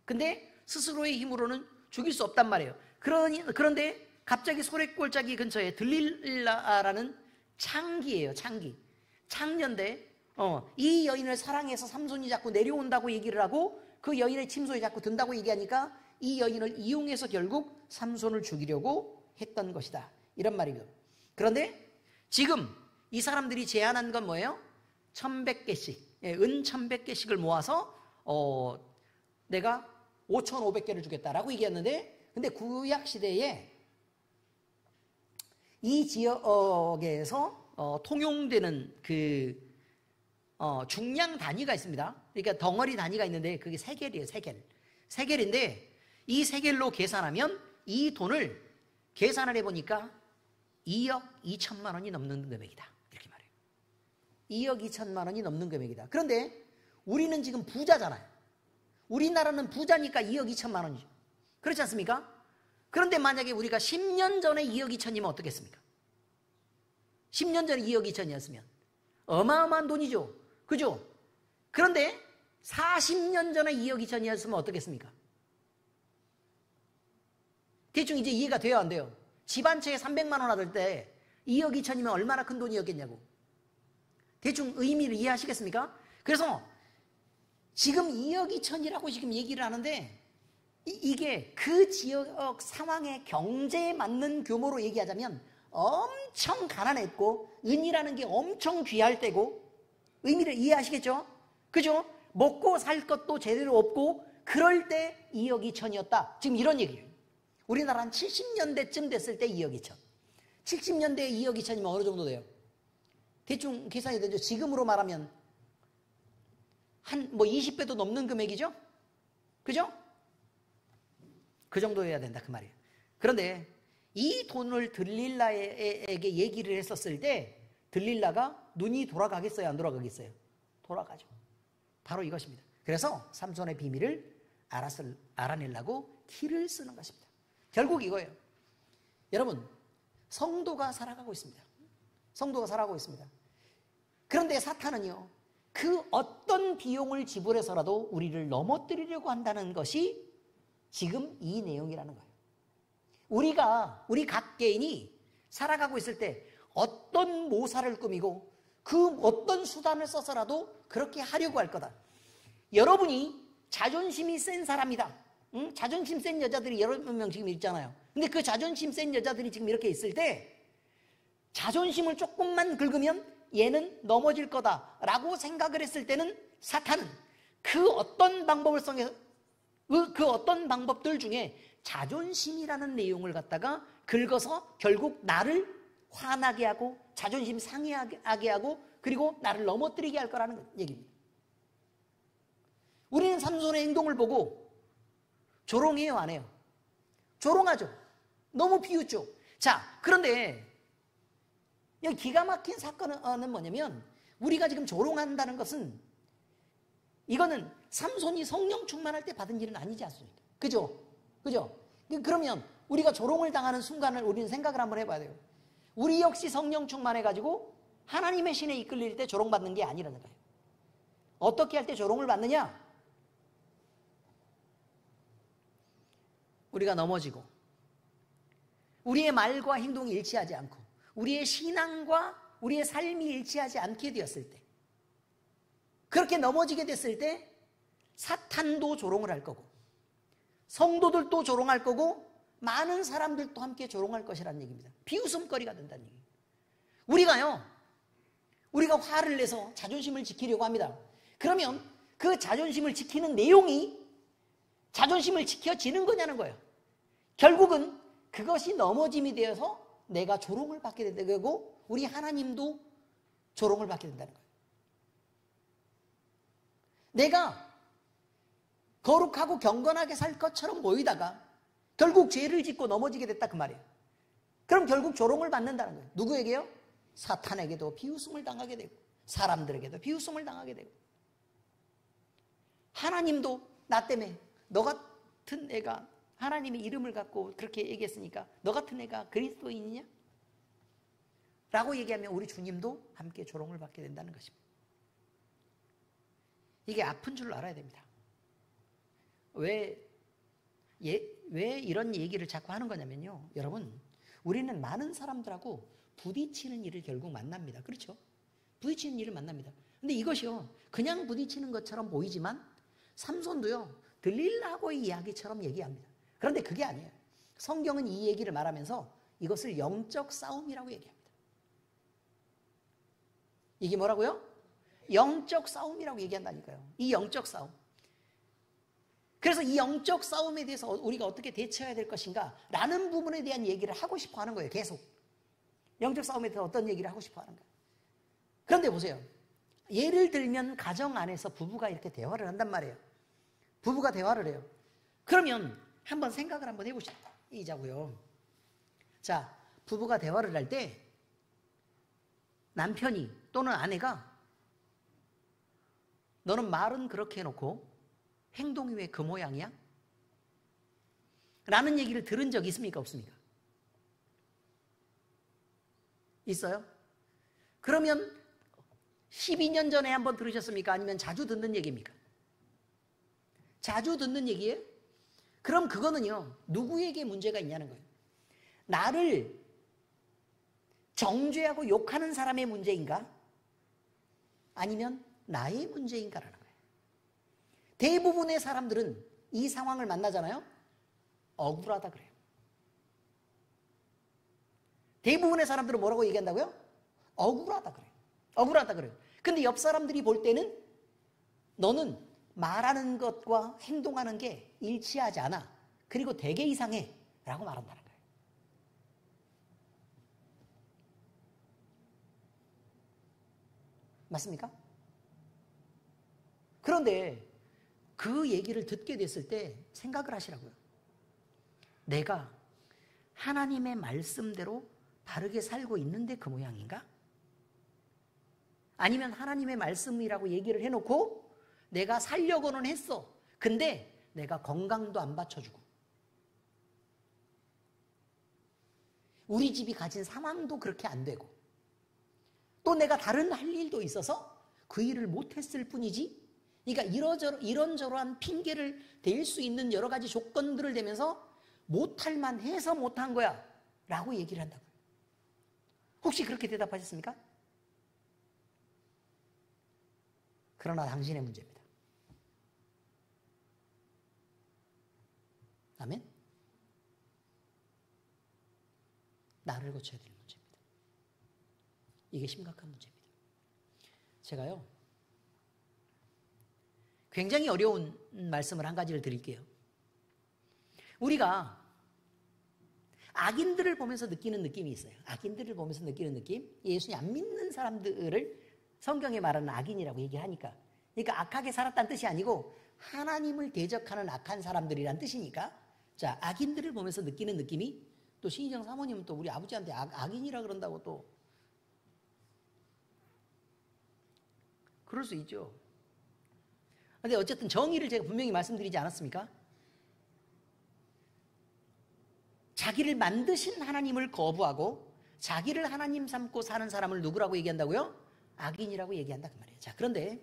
근데 스스로의 힘으로는 죽일 수 없단 말이에요. 그런데 갑자기 소래골짜기 근처에 들릴라라는 창기예요. 창녀인데 이 여인을 사랑해서 삼손이 자꾸 내려온다고 얘기를 하고 그 여인의 침소에 자꾸 든다고 얘기하니까 이 여인을 이용해서 결국 삼손을 죽이려고 했던 것이다, 이런 말이죠. 그런데 지금 이 사람들이 제안한 건 뭐예요? 1100개씩, 은 1100개씩을 모아서 내가 5500개를 주겠다라고 얘기했는데, 근데 구약 시대에 이 지역에서 통용되는 그 중량 단위가 있습니다. 그러니까 덩어리 단위가 있는데 그게 세겔이에요. 세겔인데 이 세겔로 계산하면 이 돈을 계산을 해보니까 2억 2천만 원이 넘는 금액이다, 이렇게 말해요. 2억 2천만 원이 넘는 금액이다. 그런데 우리는 지금 부자잖아요. 우리나라는 부자니까 2억 2천만 원이죠. 그렇지 않습니까? 그런데 만약에 우리가 10년 전에 2억 2천이면 어떻겠습니까? 10년 전에 2억 2천이었으면 어마어마한 돈이죠. 그죠? 그런데 40년 전에 2억 2천이었으면 어떻겠습니까? 대충 이제 이해가 돼요, 안 돼요? 집 한 채에 300만 원 얻을 때 2억 2천이면 얼마나 큰 돈이었겠냐고. 대충 의미를 이해하시겠습니까? 그래서 지금 2억 2천이라고 지금 얘기를 하는데 이게 그 지역 상황의 경제에 맞는 규모로 얘기하자면 엄청 가난했고 은이라는 게 엄청 귀할 때고, 의미를 이해하시겠죠? 그죠? 먹고 살 것도 제대로 없고 그럴 때 2억 2천이었다. 지금 이런 얘기예요. 우리나라 한 70년대쯤 됐을 때 2억 2천. 70년대에 2억 2천이면 어느 정도 돼요? 대충 계산이 되죠. 지금으로 말하면 한 20배도 넘는 금액이죠? 그죠? 그 정도여야 된다, 그 말이에요. 그런데 이 돈을 들릴라에게 얘기를 했었을 때 들릴라가 눈이 돌아가겠어요, 안 돌아가겠어요? 돌아가죠. 바로 이것입니다. 그래서 삼손의 비밀을 알아내려고 키를 쓰는 것입니다. 결국 이거예요. 여러분, 성도가 살아가고 있습니다. 성도가 살아가고 있습니다. 그런데 사탄은요, 그 어떤 비용을 지불해서라도 우리를 넘어뜨리려고 한다는 것이 지금 이 내용이라는 거예요. 우리 각 개인이 살아가고 있을 때 어떤 모사를 꾸미고 그 어떤 수단을 써서라도 그렇게 하려고 할 거다. 여러분이 자존심이 센 사람이다. 응? 자존심 센 여자들이 여러 명 지금 있잖아요. 근데 그 자존심 센 여자들이 지금 이렇게 있을 때 자존심을 조금만 긁으면 얘는 넘어질 거다라고 생각을 했을 때는 사탄은 그 어떤 방법들 중에 자존심이라는 내용을 갖다가 긁어서 결국 나를 화나게 하고 자존심 상해하게 하고 그리고 나를 넘어뜨리게 할 거라는 얘기입니다. 우리는 삼손의 행동을 보고 조롱해요, 안 해요? 조롱하죠. 너무 비웃죠. 자, 그런데 여기 기가 막힌 사건은 뭐냐면 우리가 지금 조롱한다는 것은 이거는 삼손이 성령 충만할 때 받은 일은 아니지 않습니까? 그죠? 그러면 우리가 조롱을 당하는 순간을 우리는 생각을 한번 해봐야 돼요. 우리 역시 성령 충만해가지고 하나님의 신에 이끌릴 때 조롱받는 게 아니라는 거예요. 어떻게 할 때 조롱을 받느냐? 우리가 넘어지고 우리의 말과 행동이 일치하지 않고 우리의 신앙과 우리의 삶이 일치하지 않게 되었을 때, 그렇게 넘어지게 됐을 때 사탄도 조롱을 할 거고 성도들도 조롱할 거고 많은 사람들도 함께 조롱할 것이라는 얘기입니다. 비웃음거리가 된다는 얘기예요. 우리가 화를 내서 자존심을 지키려고 합니다. 그러면 그 자존심을 지키는 내용이 자존심을 지켜지는 거냐는 거예요. 결국은 그것이 넘어짐이 되어서 내가 조롱을 받게 되고 우리 하나님도 조롱을 받게 된다는 거예요. 내가 거룩하고 경건하게 살 것처럼 보이다가 결국 죄를 짓고 넘어지게 됐다 그 말이에요. 그럼 결국 조롱을 받는다는 거예요. 누구에게요? 사탄에게도 비웃음을 당하게 되고 사람들에게도 비웃음을 당하게 되고 하나님도 나 때문에 너 같은 애가 하나님의 이름을 갖고 그렇게 얘기했으니까 너 같은 애가 그리스도인이냐? 라고 얘기하면 우리 주님도 함께 조롱을 받게 된다는 것입니다. 이게 아픈 줄 알아야 됩니다. 왜 이런 얘기를 자꾸 하는 거냐면요. 여러분, 우리는 많은 사람들하고 부딪히는 일을 결국 만납니다. 그렇죠? 부딪히는 일을 만납니다. 근데 이것이요, 그냥 부딪히는 것처럼 보이지만 삼손도요, 들릴라고의 이야기처럼 얘기합니다. 그런데 그게 아니에요. 성경은 이 얘기를 말하면서 이것을 영적 싸움이라고 얘기합니다. 이게 뭐라고요? 영적 싸움이라고 얘기한다니까요. 이 영적 싸움. 그래서 이 영적 싸움에 대해서 우리가 어떻게 대처해야 될 것인가 라는 부분에 대한 얘기를 하고 싶어 하는 거예요. 계속. 영적 싸움에 대해서 어떤 얘기를 하고 싶어 하는 거예요. 그런데 보세요. 예를 들면 가정 안에서 부부가 이렇게 대화를 한단 말이에요. 부부가 대화를 해요. 그러면 한번 생각을 한번 해보시자고요. 자, 부부가 대화를 할 때 남편이 또는 아내가 너는 말은 그렇게 해놓고 행동이 왜 그 모양이야? 라는 얘기를 들은 적 있습니까? 없습니까? 있어요? 그러면 12년 전에 한번 들으셨습니까? 아니면 자주 듣는 얘기입니까? 자주 듣는 얘기예요? 그럼 그거는요, 누구에게 문제가 있냐는 거예요. 나를 정죄하고 욕하는 사람의 문제인가? 아니면 나의 문제인가라는 거예요. 대부분의 사람들은 이 상황을 만나잖아요. 억울하다 그래요. 대부분의 사람들은 뭐라고 얘기한다고요? 억울하다 그래요. 억울하다 그래요. 근데 옆 사람들이 볼 때는 너는 말하는 것과 행동하는 게 일치하지 않아. 그리고 되게 이상해. 라고 말한다는 거예요. 맞습니까? 그런데 그 얘기를 듣게 됐을 때 생각을 하시라고요. 내가 하나님의 말씀대로 바르게 살고 있는데 그 모양인가? 아니면 하나님의 말씀이라고 얘기를 해놓고 내가 살려고는 했어. 근데 내가 건강도 안 받쳐주고 우리 집이 가진 상황도 그렇게 안 되고 또 내가 다른 할 일도 있어서 그 일을 못했을 뿐이지. 그러니까 이런저런 핑계를 댈 수 있는 여러 가지 조건들을 대면서 못할 만해서 못한 거야 라고 얘기를 한다고요. 혹시 그렇게 대답하셨습니까? 그러나 당신의 문제입니다. 아멘? 나를 고쳐야 될 문제입니다. 이게 심각한 문제입니다. 제가요, 굉장히 어려운 말씀을 한 가지를 드릴게요. 우리가 악인들을 보면서 느끼는 느낌이 있어요. 악인들을 보면서 느끼는 느낌. 예수님 안 믿는 사람들을 성경에 말하는 악인이라고 얘기하니까. 그러니까 악하게 살았다는 뜻이 아니고 하나님을 대적하는 악한 사람들이란 뜻이니까. 자, 악인들을 보면서 느끼는 느낌이 또 신희정 사모님은 또 우리 아버지한테 악인이라 그런다고 또 그럴 수 있죠. 근데 어쨌든 정의를 제가 분명히 말씀드리지 않았습니까? 자기를 만드신 하나님을 거부하고 자기를 하나님 삼고 사는 사람을 누구라고 얘기한다고요? 악인이라고 얘기한다 그 말이에요. 자, 그런데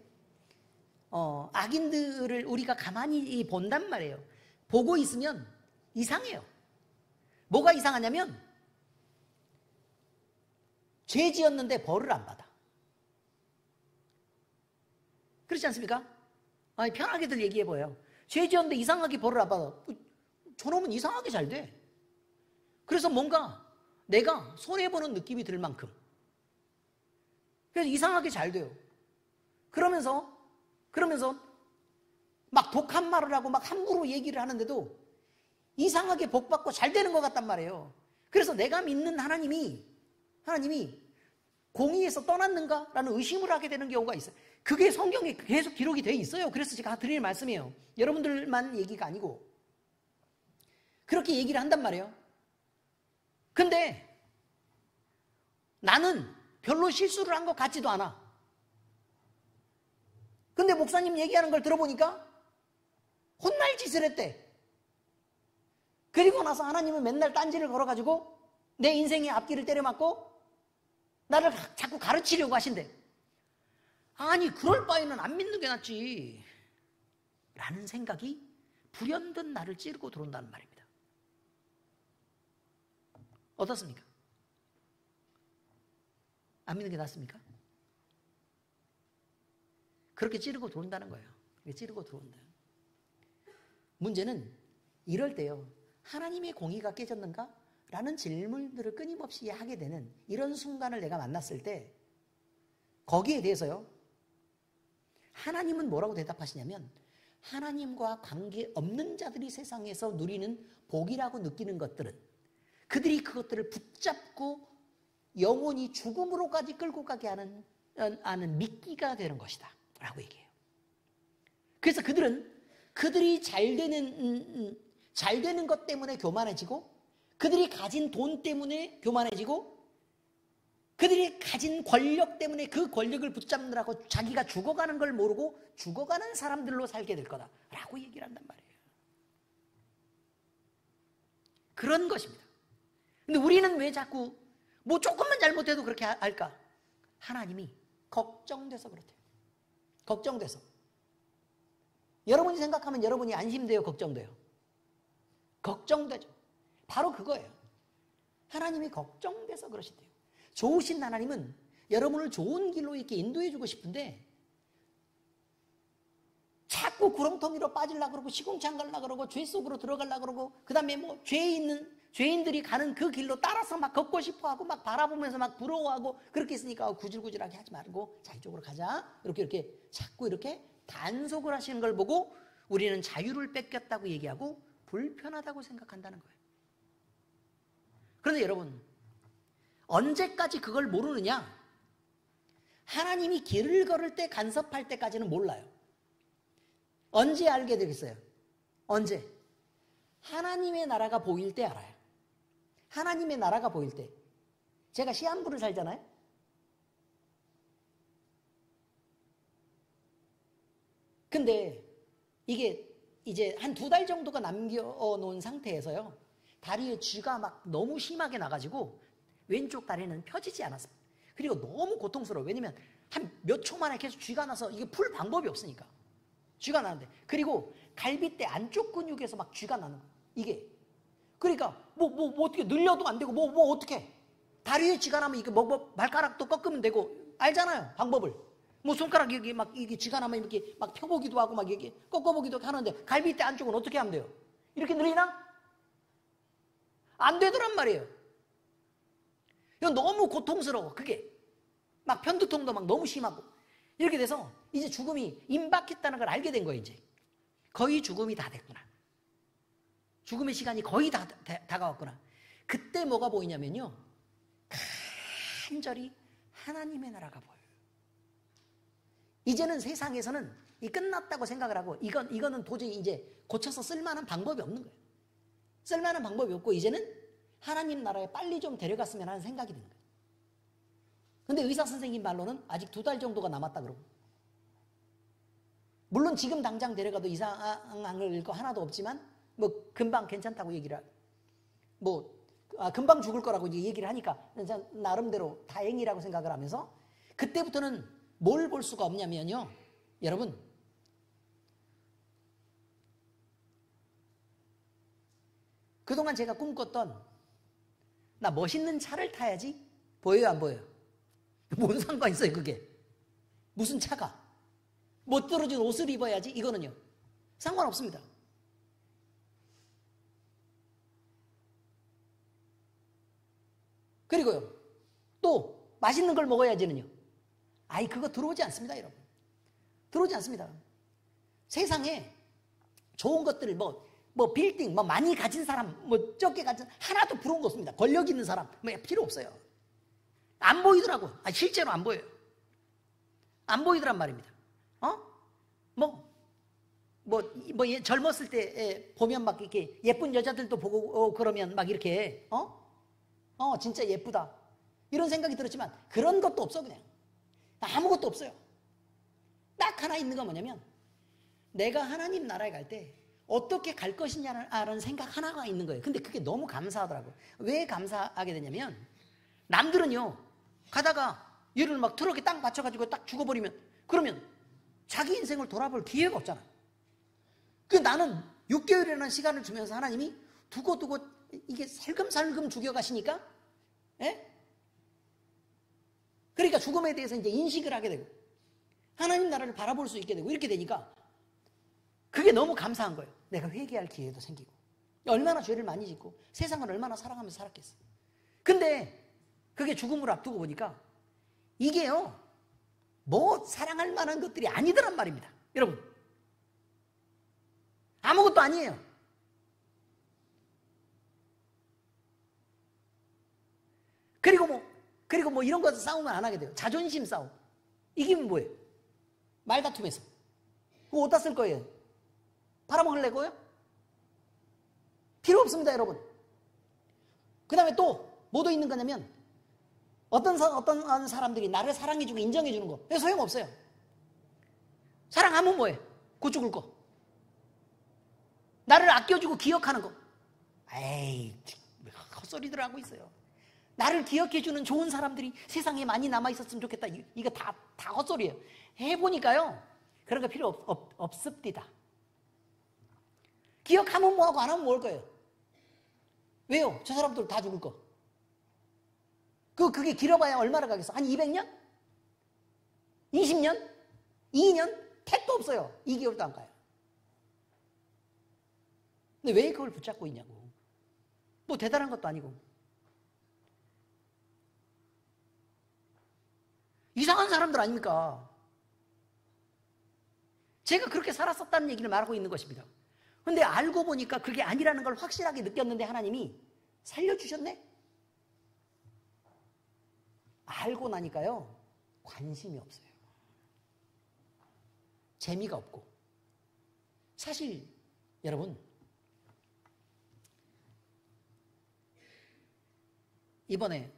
악인들을 우리가 가만히 본단 말이에요. 보고 있으면 이상해요. 뭐가 이상하냐면 죄 지었는데 벌을 안 받아. 그렇지 않습니까? 아니, 편하게들 얘기해봐요. 죄 지었는데 이상하게 벌을 안 받아. 저놈은 이상하게 잘 돼. 그래서 뭔가 내가 손해보는 느낌이 들 만큼. 그래서 이상하게 잘 돼요. 그러면서 막 독한 말을 하고 막 함부로 얘기를 하는데도 이상하게 복받고 잘 되는 것 같단 말이에요. 그래서 내가 믿는 하나님이 공의에서 떠났는가라는 의심을 하게 되는 경우가 있어요. 그게 성경에 계속 기록이 돼 있어요. 그래서 제가 드릴 말씀이에요. 여러분들만 얘기가 아니고. 그렇게 얘기를 한단 말이에요. 근데 나는 별로 실수를 한 것 같지도 않아. 근데 목사님 얘기하는 걸 들어보니까 혼날 짓을 했대. 그리고 나서 하나님은 맨날 딴지를 걸어가지고 내 인생의 앞길을 때려맞고 나를 자꾸 가르치려고 하신대. 아니, 그럴 바에는 안 믿는 게 낫지 라는 생각이 불현듯 나를 찌르고 들어온다는 말입니다. 어떻습니까? 안 믿는 게 낫습니까? 그렇게 찌르고 들어온다는 거예요. 그렇게 찌르고 들어온다. 문제는 이럴 때요, 하나님의 공의가 깨졌는가? 라는 질문들을 끊임없이 하게 되는 이런 순간을 내가 만났을 때 거기에 대해서요, 하나님은 뭐라고 대답하시냐면, 하나님과 관계없는 자들이 세상에서 누리는 복이라고 느끼는 것들은 그들이 그것들을 붙잡고 영원히 죽음으로까지 끌고 가게 하는 미끼가 되는 것이다 라고 얘기해요. 그래서 그들이 잘 되는 것 때문에 교만해지고, 그들이 가진 돈 때문에 교만해지고, 그들이 가진 권력 때문에 그 권력을 붙잡느라고 자기가 죽어가는 걸 모르고 죽어가는 사람들로 살게 될 거다라고 얘기를 한단 말이에요. 그런 것입니다. 근데 우리는 왜 자꾸 뭐 조금만 잘못해도 그렇게 할까? 하나님이 걱정돼서 그렇대요. 걱정돼서. 여러분이 생각하면 여러분이 안심돼요, 걱정돼요? 걱정되죠. 바로 그거예요. 하나님이 걱정돼서 그러신대요. 좋으신 하나님은 여러분을 좋은 길로 이렇게 인도해 주고 싶은데 자꾸 구렁텅이로 빠지려고 그러고 시궁창 가려고 그러고 죄 속으로 들어가려고 그러고, 그 다음에 뭐 죄인들이 가는 그 길로 따라서 막 걷고 싶어 하고 막 바라보면서 막 부러워하고 그렇게 있으니까 구질구질하게 하지 말고 자, 이쪽으로 가자. 이렇게 자꾸 이렇게 단속을 하시는 걸 보고 우리는 자유를 뺏겼다고 얘기하고 불편하다고 생각한다는 거예요. 그런데 여러분, 언제까지 그걸 모르느냐? 하나님이 길을 걸을 때, 간섭할 때까지는 몰라요. 언제 알게 되겠어요? 언제? 하나님의 나라가 보일 때 알아요. 하나님의 나라가 보일 때. 제가 시한부를 살잖아요. 근데 이게 이제 한 2달 정도가 남겨놓은 상태에서요, 다리에 쥐가 막 너무 심하게 나가지고 왼쪽 다리는 펴지지 않았습니다. 그리고 너무 고통스러워요. 왜냐면 한 몇 초 만에 계속 쥐가 나서 이게 풀 방법이 없으니까. 쥐가 나는데, 그리고 갈비뼈 안쪽 근육에서 막 쥐가 나는 거예요. 이게. 그러니까 뭐 어떻게 늘려도 안 되고 뭐 어떻게 다리에 쥐가 나면 이게 뭐 발가락도 꺾으면 되고 알잖아요, 방법을. 뭐 손가락 여기 막 이게 쥐가 나면 이렇게 막 펴보기도 하고 막 이렇게 꺾어보기도 하는데 갈비뼈 안쪽은 어떻게 하면 돼요? 이렇게 늘리나? 안 되더란 말이에요. 이건 너무 고통스러워. 그게 막 편두통도 막 너무 심하고 이렇게 돼서 이제 죽음이 임박했다는 걸 알게 된 거예요. 이제 거의 죽음이 다 됐구나. 죽음의 시간이 거의 다 다가왔구나. 그때 뭐가 보이냐면요, 간절히 하나님의 나라가 보여요. 이제는 세상에서는 이 끝났다고 생각을 하고 이거는 도저히 이제 고쳐서 쓸만한 방법이 없는 거예요. 쓸만한 방법이 없고 이제는 하나님 나라에 빨리 좀 데려갔으면 하는 생각이 드는 거예요. 근데 의사 선생님 말로는 아직 2달 정도가 남았다 그러고, 물론 지금 당장 데려가도 이상한 거 하나도 없지만 뭐 금방 괜찮다고 얘기를 금방 죽을 거라고 얘기를 하니까 나름대로 다행이라고 생각을 하면서, 그때부터는 뭘 볼 수가 없냐면요, 여러분, 그동안 제가 꿈꿨던 나 멋있는 차를 타야지 보여요, 안 보여요? 뭔 상관 있어요 그게? 무슨 차가? 못 떨어진 옷을 입어야지, 이거는요 상관없습니다. 그리고요 또 맛있는 걸 먹어야지는요, 그거 들어오지 않습니다, 여러분. 들어오지 않습니다. 세상에 좋은 것들을 뭐 빌딩 많이 가진 사람, 적게 가진, 하나도 부러운 거 없습니다. 권력 있는 사람 필요 없어요. 안 보이더라고. 실제로 안 보여요. 안 보이더란 말입니다. 젊었을 때 보면 막 이렇게 예쁜 여자들도 보고 그러면 막 이렇게 진짜 예쁘다 이런 생각이 들었지만 그런 것도 없어. 그냥 아무것도 없어요. 딱 하나 있는 건 뭐냐면 내가 하나님 나라에 갈 때 어떻게 갈 것이냐는 생각 하나가 있는 거예요. 근데 그게 너무 감사하더라고요. 왜 감사하게 되냐면 남들은요 가다가 얘를 막 트럭에 딱 맞춰가지고 딱 죽어버리면 그러면 자기 인생을 돌아볼 기회가 없잖아. 그 나는 6개월이라는 시간을 주면서 하나님이 두고두고 이게 살금살금 죽여가시니까 그러니까 죽음에 대해서 이제 인식을 하게 되고 하나님 나라를 바라볼 수 있게 되고 이렇게 되니까 그게 너무 감사한 거예요. 내가 회개할 기회도 생기고 얼마나 죄를 많이 짓고 세상을 얼마나 사랑하면서 살았겠어. 근데 그게 죽음을 앞두고 보니까 이게요 뭐 사랑할 만한 것들이 아니더란 말입니다. 여러분 아무것도 아니에요. 그리고 뭐 이런 거에서 싸움을 안 하게 돼요. 자존심 싸움. 이기면 뭐예요? 말다툼에서. 그거 어디다 쓸 거예요? 팔아먹으려고요? 필요 없습니다, 여러분. 그 다음에 또 뭐도 있는 거냐면 어떤 사람들이 나를 사랑해주고 인정해주는 거. 이거 소용없어요. 사랑하면 뭐예요? 곧 죽을 거. 나를 아껴주고 기억하는 거. 에이, 헛소리들 하고 있어요. 나를 기억해주는 좋은 사람들이 세상에 많이 남아있었으면 좋겠다. 이거 다 헛소리예요. 해보니까요. 그런 거 필요 없습니다. 기억하면 뭐하고 안 하면 뭘 거예요? 왜요? 저 사람들 다 죽을 거. 그게 길어봐야 얼마나 가겠어? 한 200년? 20년? 2년? 택도 없어요. 2개월도 안 가요. 근데 왜 그걸 붙잡고 있냐고. 뭐 대단한 것도 아니고. 이상한 사람들 아닙니까? 제가 그렇게 살았었다는 얘기를 말하고 있는 것입니다. 근데 알고 보니까 그게 아니라는 걸 확실하게 느꼈는데 하나님이 살려주셨네? 알고 나니까요, 관심이 없어요. 재미가 없고. 사실, 여러분, 이번에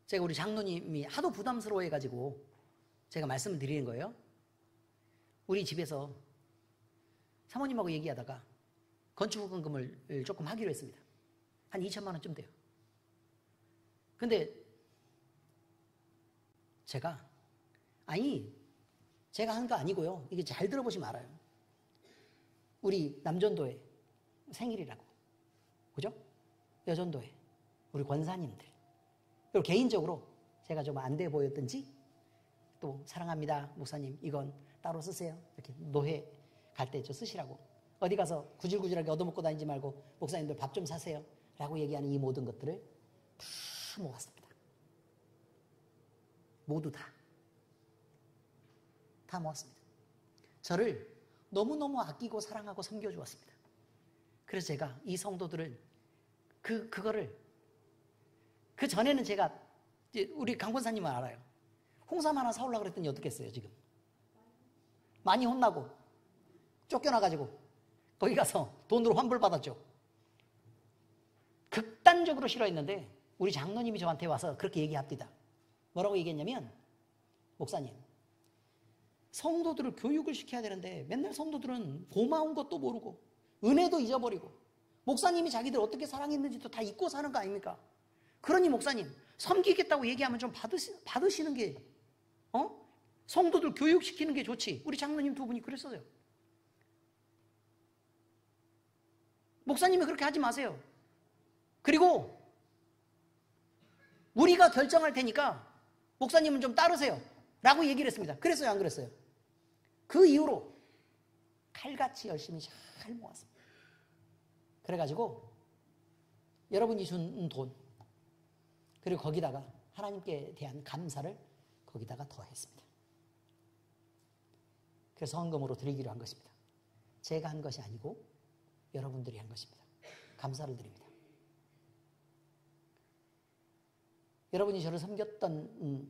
제가 우리 장로님이 하도 부담스러워 해가지고 제가 말씀을 드리는 거예요. 우리 집에서 사모님하고 얘기하다가 건축후원금을 조금 하기로 했습니다. 한 2천만 원쯤 돼요. 근데 제가 한 거 아니고요. 이게 잘 들어보시면 알아요. 우리 남전도의 생일이라고. 그죠? 여전도의 우리 권사님들. 그리고 개인적으로 제가 좀 안 돼 보였든지 또 사랑합니다 목사님 이건 따로 쓰세요. 이렇게 노회 갈 때 좀 쓰시라고. 어디 가서 구질구질하게 얻어먹고 다니지 말고 목사님들 밥 좀 사세요 라고 얘기하는 이 모든 것들을 다 모았습니다. 모두 다 모았습니다. 저를 너무너무 아끼고 사랑하고 섬겨주었습니다. 그래서 제가 이 성도들을 그거를 그 전에는 제가 우리 강 권사님은 알아요. 홍삼 하나 사오려고 그랬더니 어떻겠어요 지금. 많이 혼나고 쫓겨나가지고 거기 가서 돈으로 환불받았죠. 극단적으로 싫어했는데 우리 장로님이 저한테 와서 그렇게 얘기합니다. 뭐라고 얘기했냐면 목사님 성도들을 교육을 시켜야 되는데 맨날 성도들은 고마운 것도 모르고 은혜도 잊어버리고 목사님이 자기들 어떻게 사랑했는지도 다 잊고 사는 거 아닙니까? 그러니 목사님 섬기겠다고 얘기하면 좀 받으시는 게 성도들 교육시키는 게 좋지. 우리 장로님 두 분이 그랬어요. 목사님이 그렇게 하지 마세요. 그리고 우리가 결정할 테니까 목사님은 좀 따르세요 라고 얘기를 했습니다. 그랬어요 안 그랬어요? 그 이후로 칼같이 열심히 잘 모았습니다. 그래가지고 여러분이 준 돈 그리고 거기다가 하나님께 대한 감사를 거기다가 더했습니다. 그래서 헌금으로 드리기로 한 것입니다. 제가 한 것이 아니고 여러분들이 한 것입니다. 감사를 드립니다. 여러분이 저를 섬겼던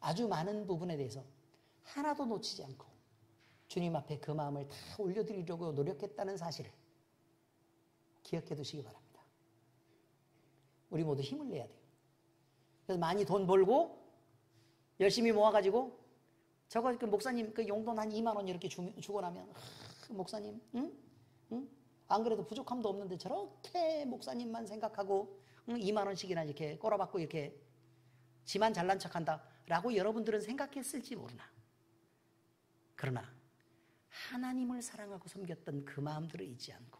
아주 많은 부분에 대해서 하나도 놓치지 않고 주님 앞에 그 마음을 다 올려드리려고 노력했다는 사실을 기억해 두시기 바랍니다. 우리 모두 힘을 내야 돼요. 그래서 많이 돈 벌고 열심히 모아가지고 저거 그 목사님 그 용돈 한 2만 원 이렇게 주고 나면 목사님 응? 안 그래도 부족함도 없는데 저렇게 목사님만 생각하고 2만 원씩이나 이렇게 꼬라박고 이렇게 지만 잘난 척한다 라고 여러분들은 생각했을지 모르나. 그러나 하나님을 사랑하고 섬겼던 그 마음들을 잊지 않고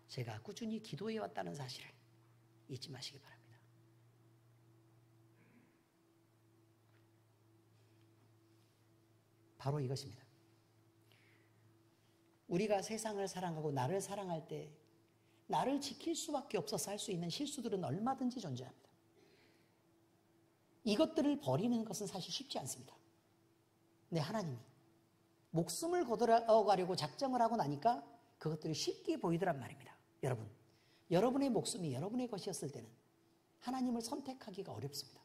제가 꾸준히 기도해 왔다는 사실을 잊지 마시기 바랍니다. 바로 이것입니다. 우리가 세상을 사랑하고 나를 사랑할 때 나를 지킬 수밖에 없어서 할 수 있는 실수들은 얼마든지 존재합니다. 이것들을 버리는 것은 사실 쉽지 않습니다. 근데 하나님이 목숨을 거둬가려고 작정을 하고 나니까 그것들이 쉽게 보이더란 말입니다. 여러분, 여러분의 목숨이 여러분의 것이었을 때는 하나님을 선택하기가 어렵습니다.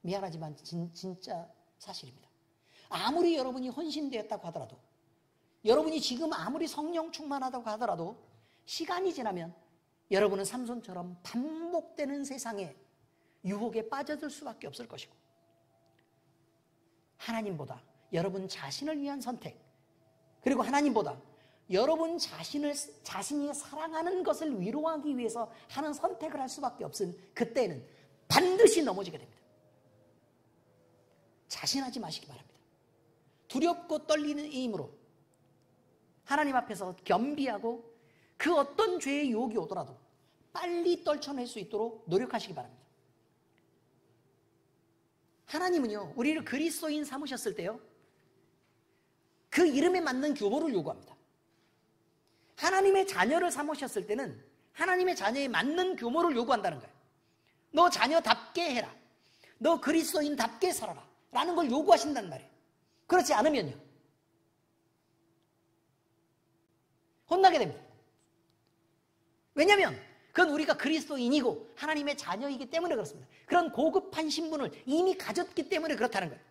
미안하지만 진짜 사실입니다. 아무리 여러분이 헌신되었다고 하더라도, 여러분이 지금 아무리 성령 충만하다고 하더라도 시간이 지나면 여러분은 삼손처럼 반복되는 세상에 유혹에 빠져들 수밖에 없을 것이고, 하나님보다 여러분 자신을 위한 선택, 그리고 하나님보다 여러분 자신이 사랑하는 것을 위로하기 위해서 하는 선택을 할 수밖에 없은 그때는 반드시 넘어지게 됩니다. 자신하지 마시기 바랍니다. 두렵고 떨리는 힘으로 하나님 앞에서 겸비하고 그 어떤 죄의 유혹이 오더라도 빨리 떨쳐낼 수 있도록 노력하시기 바랍니다. 하나님은요, 우리를 그리스도인 삼으셨을 때요, 그 이름에 맞는 규모를 요구합니다. 하나님의 자녀를 삼으셨을 때는 하나님의 자녀에 맞는 규모를 요구한다는 거예요. 너 자녀답게 해라. 너 그리스도인답게 살아라. 라는 걸 요구하신다는 말이에요. 그렇지 않으면요, 혼나게 됩니다. 왜냐하면 그건 우리가 그리스도인이고 하나님의 자녀이기 때문에 그렇습니다. 그런 고급한 신분을 이미 가졌기 때문에 그렇다는 거예요.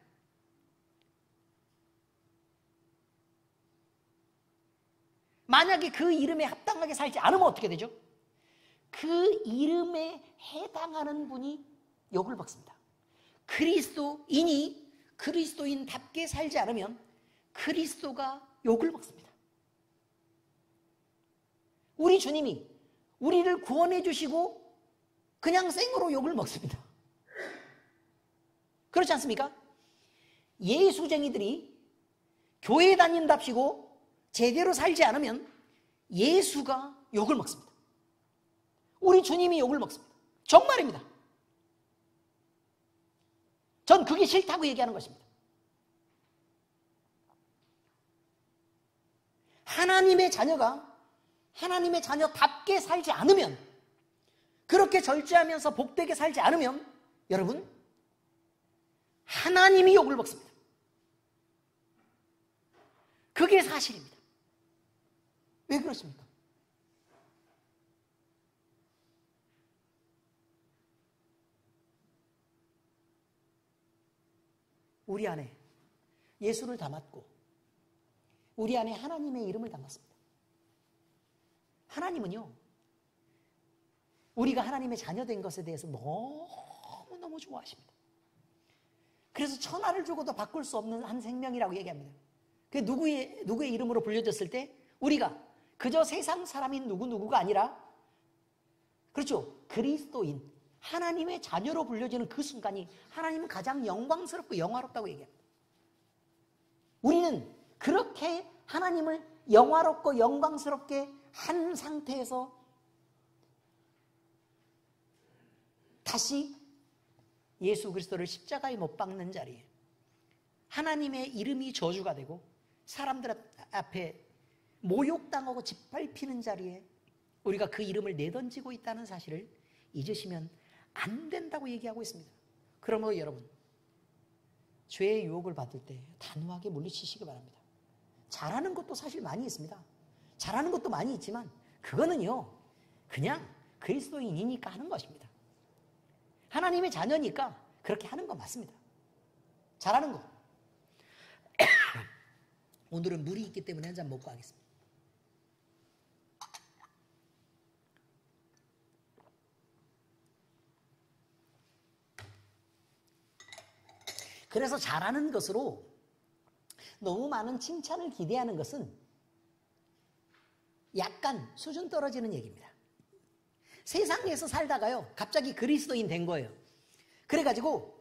만약에 그 이름에 합당하게 살지 않으면 어떻게 되죠? 그 이름에 해당하는 분이 욕을 먹습니다. 그리스도인이 그리스도인답게 살지 않으면 그리스도가 욕을 먹습니다. 우리 주님이 우리를 구원해 주시고 그냥 생으로 욕을 먹습니다. 그렇지 않습니까? 예수쟁이들이 교회 다닌답시고 제대로 살지 않으면 예수가 욕을 먹습니다. 우리 주님이 욕을 먹습니다. 정말입니다. 전 그게 싫다고 얘기하는 것입니다. 하나님의 자녀가 하나님의 자녀답게 살지 않으면, 그렇게 절제하면서 복되게 살지 않으면 여러분, 하나님이 욕을 먹습니다. 그게 사실입니다. 왜 그렇습니까? 우리 안에 예수를 담았고 우리 안에 하나님의 이름을 담았습니다. 하나님은요, 우리가 하나님의 자녀된 것에 대해서 너무너무 좋아하십니다. 그래서 천하를 주고도 바꿀 수 없는 한 생명이라고 얘기합니다. 그 누구의 이름으로 불려졌을 때 우리가 그저 세상 사람인 누구누구가 아니라, 그렇죠, 그리스도인 하나님의 자녀로 불려지는 그 순간이 하나님은 가장 영광스럽고 영화롭다고 얘기합니다. 우리는 그렇게 하나님을 영화롭고 영광스럽게 한 상태에서 다시 예수 그리스도를 십자가에 못 박는 자리에 하나님의 이름이 저주가 되고 사람들 앞에 모욕당하고 짓밟히는 자리에 우리가 그 이름을 내던지고 있다는 사실을 잊으시면 안 된다고 얘기하고 있습니다. 그러므로 여러분, 죄의 유혹을 받을 때 단호하게 물리치시기 바랍니다. 잘하는 것도 사실 많이 있습니다. 잘하는 것도 많이 있지만 그거는요, 그냥 그리스도인이니까 하는 것입니다. 하나님의 자녀니까 그렇게 하는 건 맞습니다. 잘하는 거. 오늘은 물이 있기 때문에 한 잔 먹고 하겠습니다. 그래서 잘하는 것으로 너무 많은 칭찬을 기대하는 것은 약간 수준 떨어지는 얘기입니다. 세상에서 살다가요, 갑자기 그리스도인 된 거예요. 그래가지고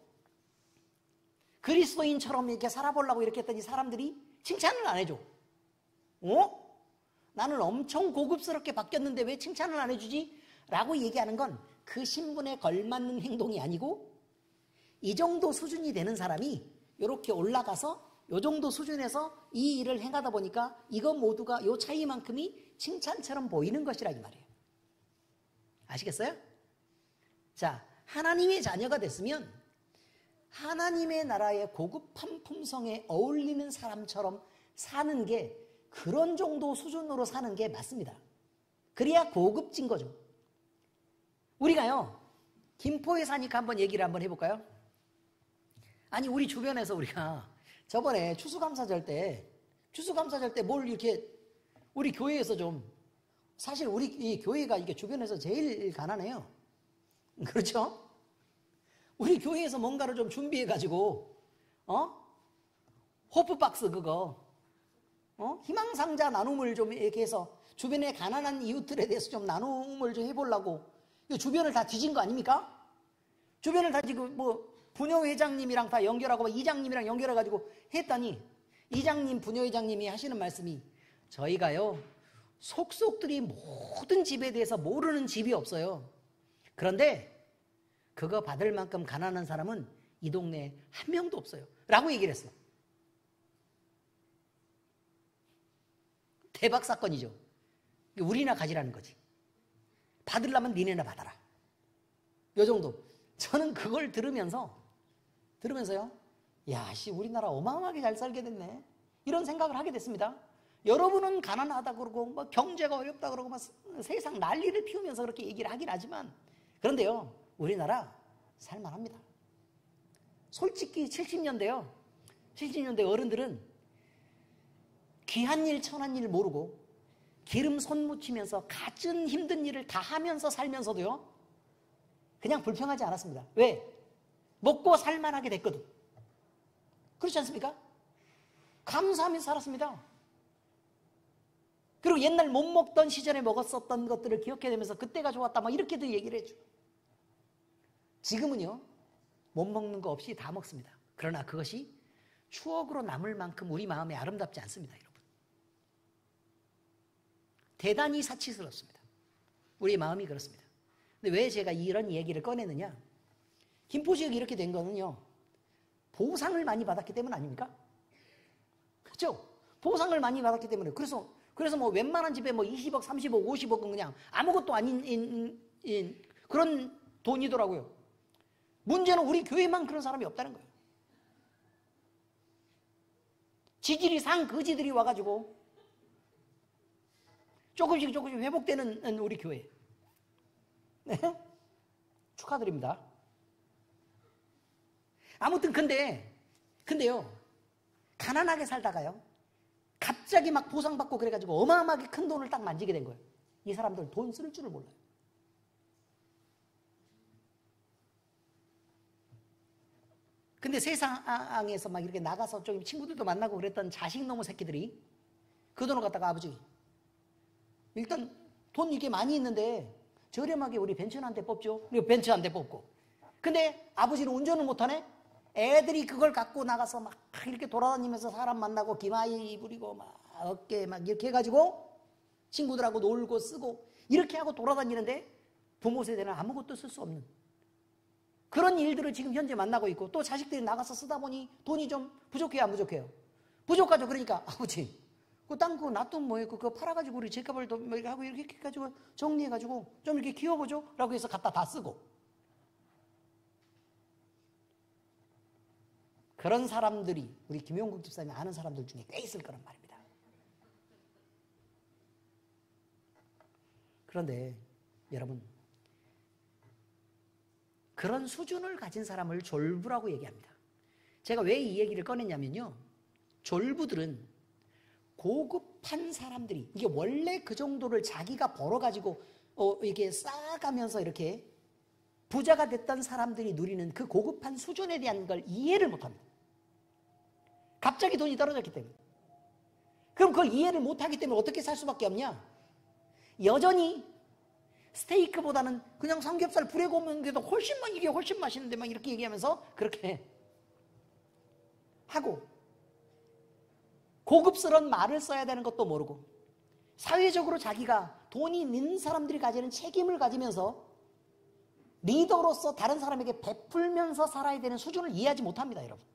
그리스도인처럼 이렇게 살아보려고 이렇게 했더니 사람들이 칭찬을 안 해줘. 나는 엄청 고급스럽게 바뀌었는데 왜 칭찬을 안 해주지? 라고 얘기하는 건 그 신분에 걸맞는 행동이 아니고, 이 정도 수준이 되는 사람이 이렇게 올라가서 이 정도 수준에서 이 일을 행하다 보니까 이거 모두가 이 차이만큼이 칭찬처럼 보이는 것이라 이 말이에요. 아시겠어요? 자, 하나님의 자녀가 됐으면 하나님의 나라의 고급한 품성에 어울리는 사람처럼 사는 게, 그런 정도 수준으로 사는 게 맞습니다. 그래야 고급진 거죠. 우리가요, 김포에 사니까 한번 얘기를 한번 해볼까요? 아니, 우리 주변에서 우리가 저번에 추수감사절 때 뭘 이렇게, 우리 교회에서 좀, 사실 우리 이 교회가 이게 주변에서 제일 가난해요. 그렇죠? 우리 교회에서 뭔가를 좀 준비해가지고, 호프박스 그거, 희망상자 나눔을 좀 이렇게 해서 주변에 가난한 이웃들에 대해서 좀 나눔을 좀 해보려고 주변을 다 뒤진 거 아닙니까? 주변을 다 지금 부녀회장님이랑 다 연결하고 이장님이랑 연결해가지고 했더니, 이장님, 부녀회장님이 하시는 말씀이, 저희가요, 속속들이 모든 집에 대해서 모르는 집이 없어요. 그런데 그거 받을 만큼 가난한 사람은 이 동네에 한 명도 없어요. 라고 얘기를 했어. 대박 사건이죠. 우리나 가지라는 거지. 받으려면 니네나 받아라. 요 정도. 저는 그걸 들으면서요, 야, 우리나라 어마어마하게 잘 살게 됐네. 이런 생각을 하게 됐습니다. 여러분은 가난하다 그러고, 경제가 어렵다 그러고, 세상 난리를 피우면서 그렇게 얘기를 하긴 하지만, 그런데요, 우리나라 살만합니다. 솔직히 70년대 어른들은 귀한 일, 천한 일 모르고, 기름 손 묻히면서 갖은 힘든 일을 다 하면서 살면서도요, 그냥 불평하지 않았습니다. 왜? 먹고 살만하게 됐거든. 그렇지 않습니까? 감사하면서 살았습니다. 그리고 옛날 못 먹던 시절에 먹었었던 것들을 기억해내면서 그때가 좋았다 막 이렇게도 얘기를 해줘. 지금은요, 못 먹는 거 없이 다 먹습니다. 그러나 그것이 추억으로 남을 만큼 우리 마음이 아름답지 않습니다, 여러분. 대단히 사치스럽습니다. 우리 마음이 그렇습니다. 근데 왜 제가 이런 얘기를 꺼내느냐? 김포 지역이 이렇게 된 거는요, 보상을 많이 받았기 때문 아닙니까? 그렇죠? 보상을 많이 받았기 때문에. 그래서 웬만한 집에 20억, 30억, 50억은 그냥 아무것도 아닌 그런 돈이더라고요. 문제는 우리 교회만 그런 사람이 없다는 거예요. 지질이 상거지들이 와가지고 조금씩 회복되는 우리 교회. 네? 축하드립니다. 아무튼 근데요, 가난하게 살다가요, 갑자기 막 보상받고 그래가지고 어마어마하게 큰 돈을 딱 만지게 된 거예요. 이 사람들 돈 쓸 줄을 몰라요. 근데 세상에서 막 이렇게 나가서 좀 친구들도 만나고 그랬던 자식놈의 새끼들이 그 돈을 갖다가, 아버지, 일단 돈 이렇게 많이 있는데 저렴하게 우리 벤츠 한 대 뽑죠. 그리고 벤츠 한 대 뽑고. 근데 아버지는 운전을 못하네? 애들이 그걸 갖고 나가서 막 이렇게 돌아다니면서 사람 만나고 기마이 부리고 막 어깨 막 이렇게 해가지고 친구들하고 놀고 쓰고 이렇게 하고 돌아다니는데 부모 세대는 아무것도 쓸 수 없는 그런 일들을 지금 현재 만나고 있고, 또 자식들이 나가서 쓰다 보니 돈이 좀 부족해요, 안 부족해요? 부족하죠. 그러니까 아버지, 그 땅 그거 놔두면 뭐예요? 그거 팔아가지고 우리 제값을도 뭐 이렇게 하고 이렇게 해가지고 정리해가지고 좀 이렇게 키워보죠? 라고 해서 갖다 다 쓰고. 그런 사람들이 우리 김용국 집사님이 아는 사람들 중에 꽤 있을 거란 말입니다. 그런데 여러분, 그런 수준을 가진 사람을 졸부라고 얘기합니다. 제가 왜 이 얘기를 꺼냈냐면요, 졸부들은 고급한 사람들이, 이게 원래 그 정도를 자기가 벌어가지고 이렇게 쌓아가면서 이렇게 부자가 됐던 사람들이 누리는 그 고급한 수준에 대한 걸 이해를 못합니다. 갑자기 돈이 떨어졌기 때문에. 그럼 그걸 이해를 못하기 때문에 어떻게 살 수밖에 없냐? 여전히 스테이크보다는 그냥 삼겹살 불에 구우면 게도 이게 훨씬 맛있는데 막 이렇게 얘기하면서 그렇게 하고, 고급스러운 말을 써야 되는 것도 모르고, 사회적으로 자기가 돈이 있는 사람들이 가지는 책임을 가지면서 리더로서 다른 사람에게 베풀면서 살아야 되는 수준을 이해하지 못합니다, 여러분.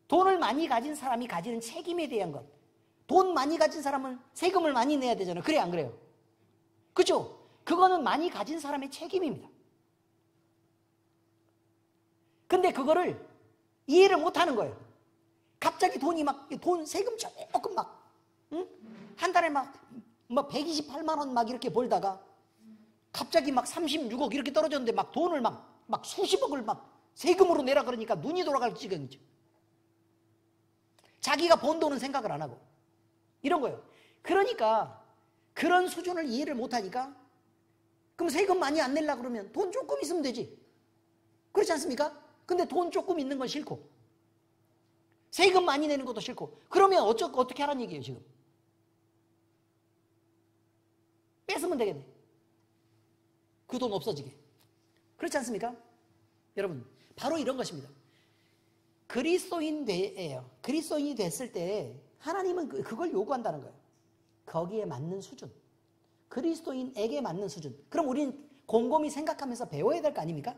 돈을 많이 가진 사람이 가지는 책임에 대한 것. 돈 많이 가진 사람은 세금을 많이 내야 되잖아요. 그래, 안 그래요? 그죠? 그거는 많이 가진 사람의 책임입니다. 근데 그거를 이해를 못 하는 거예요. 갑자기 돈 세금 조금 한 달에 막 128만 원 막 이렇게 벌다가 갑자기 막 36억 이렇게 떨어졌는데 막 돈을 막 수십억을 막 세금으로 내라 그러니까 눈이 돌아갈 지경이죠. 자기가 번 돈은 생각을 안 하고. 이런 거예요. 그러니까 그런 수준을 이해를 못하니까, 그럼 세금 많이 안 내려고 그러면 돈 조금 있으면 되지. 그렇지 않습니까? 근데 돈 조금 있는 건 싫고, 세금 많이 내는 것도 싫고, 그러면 어떻게 하라는 얘기예요, 지금? 뺏으면 되겠네. 그 돈 없어지게. 그렇지 않습니까? 여러분, 바로 이런 것입니다. 그리스도인이 됐을 때 하나님은 그걸 요구한다는 거예요. 거기에 맞는 수준, 그리스도인에게 맞는 수준. 그럼 우리는 곰곰이 생각하면서 배워야 될 거 아닙니까?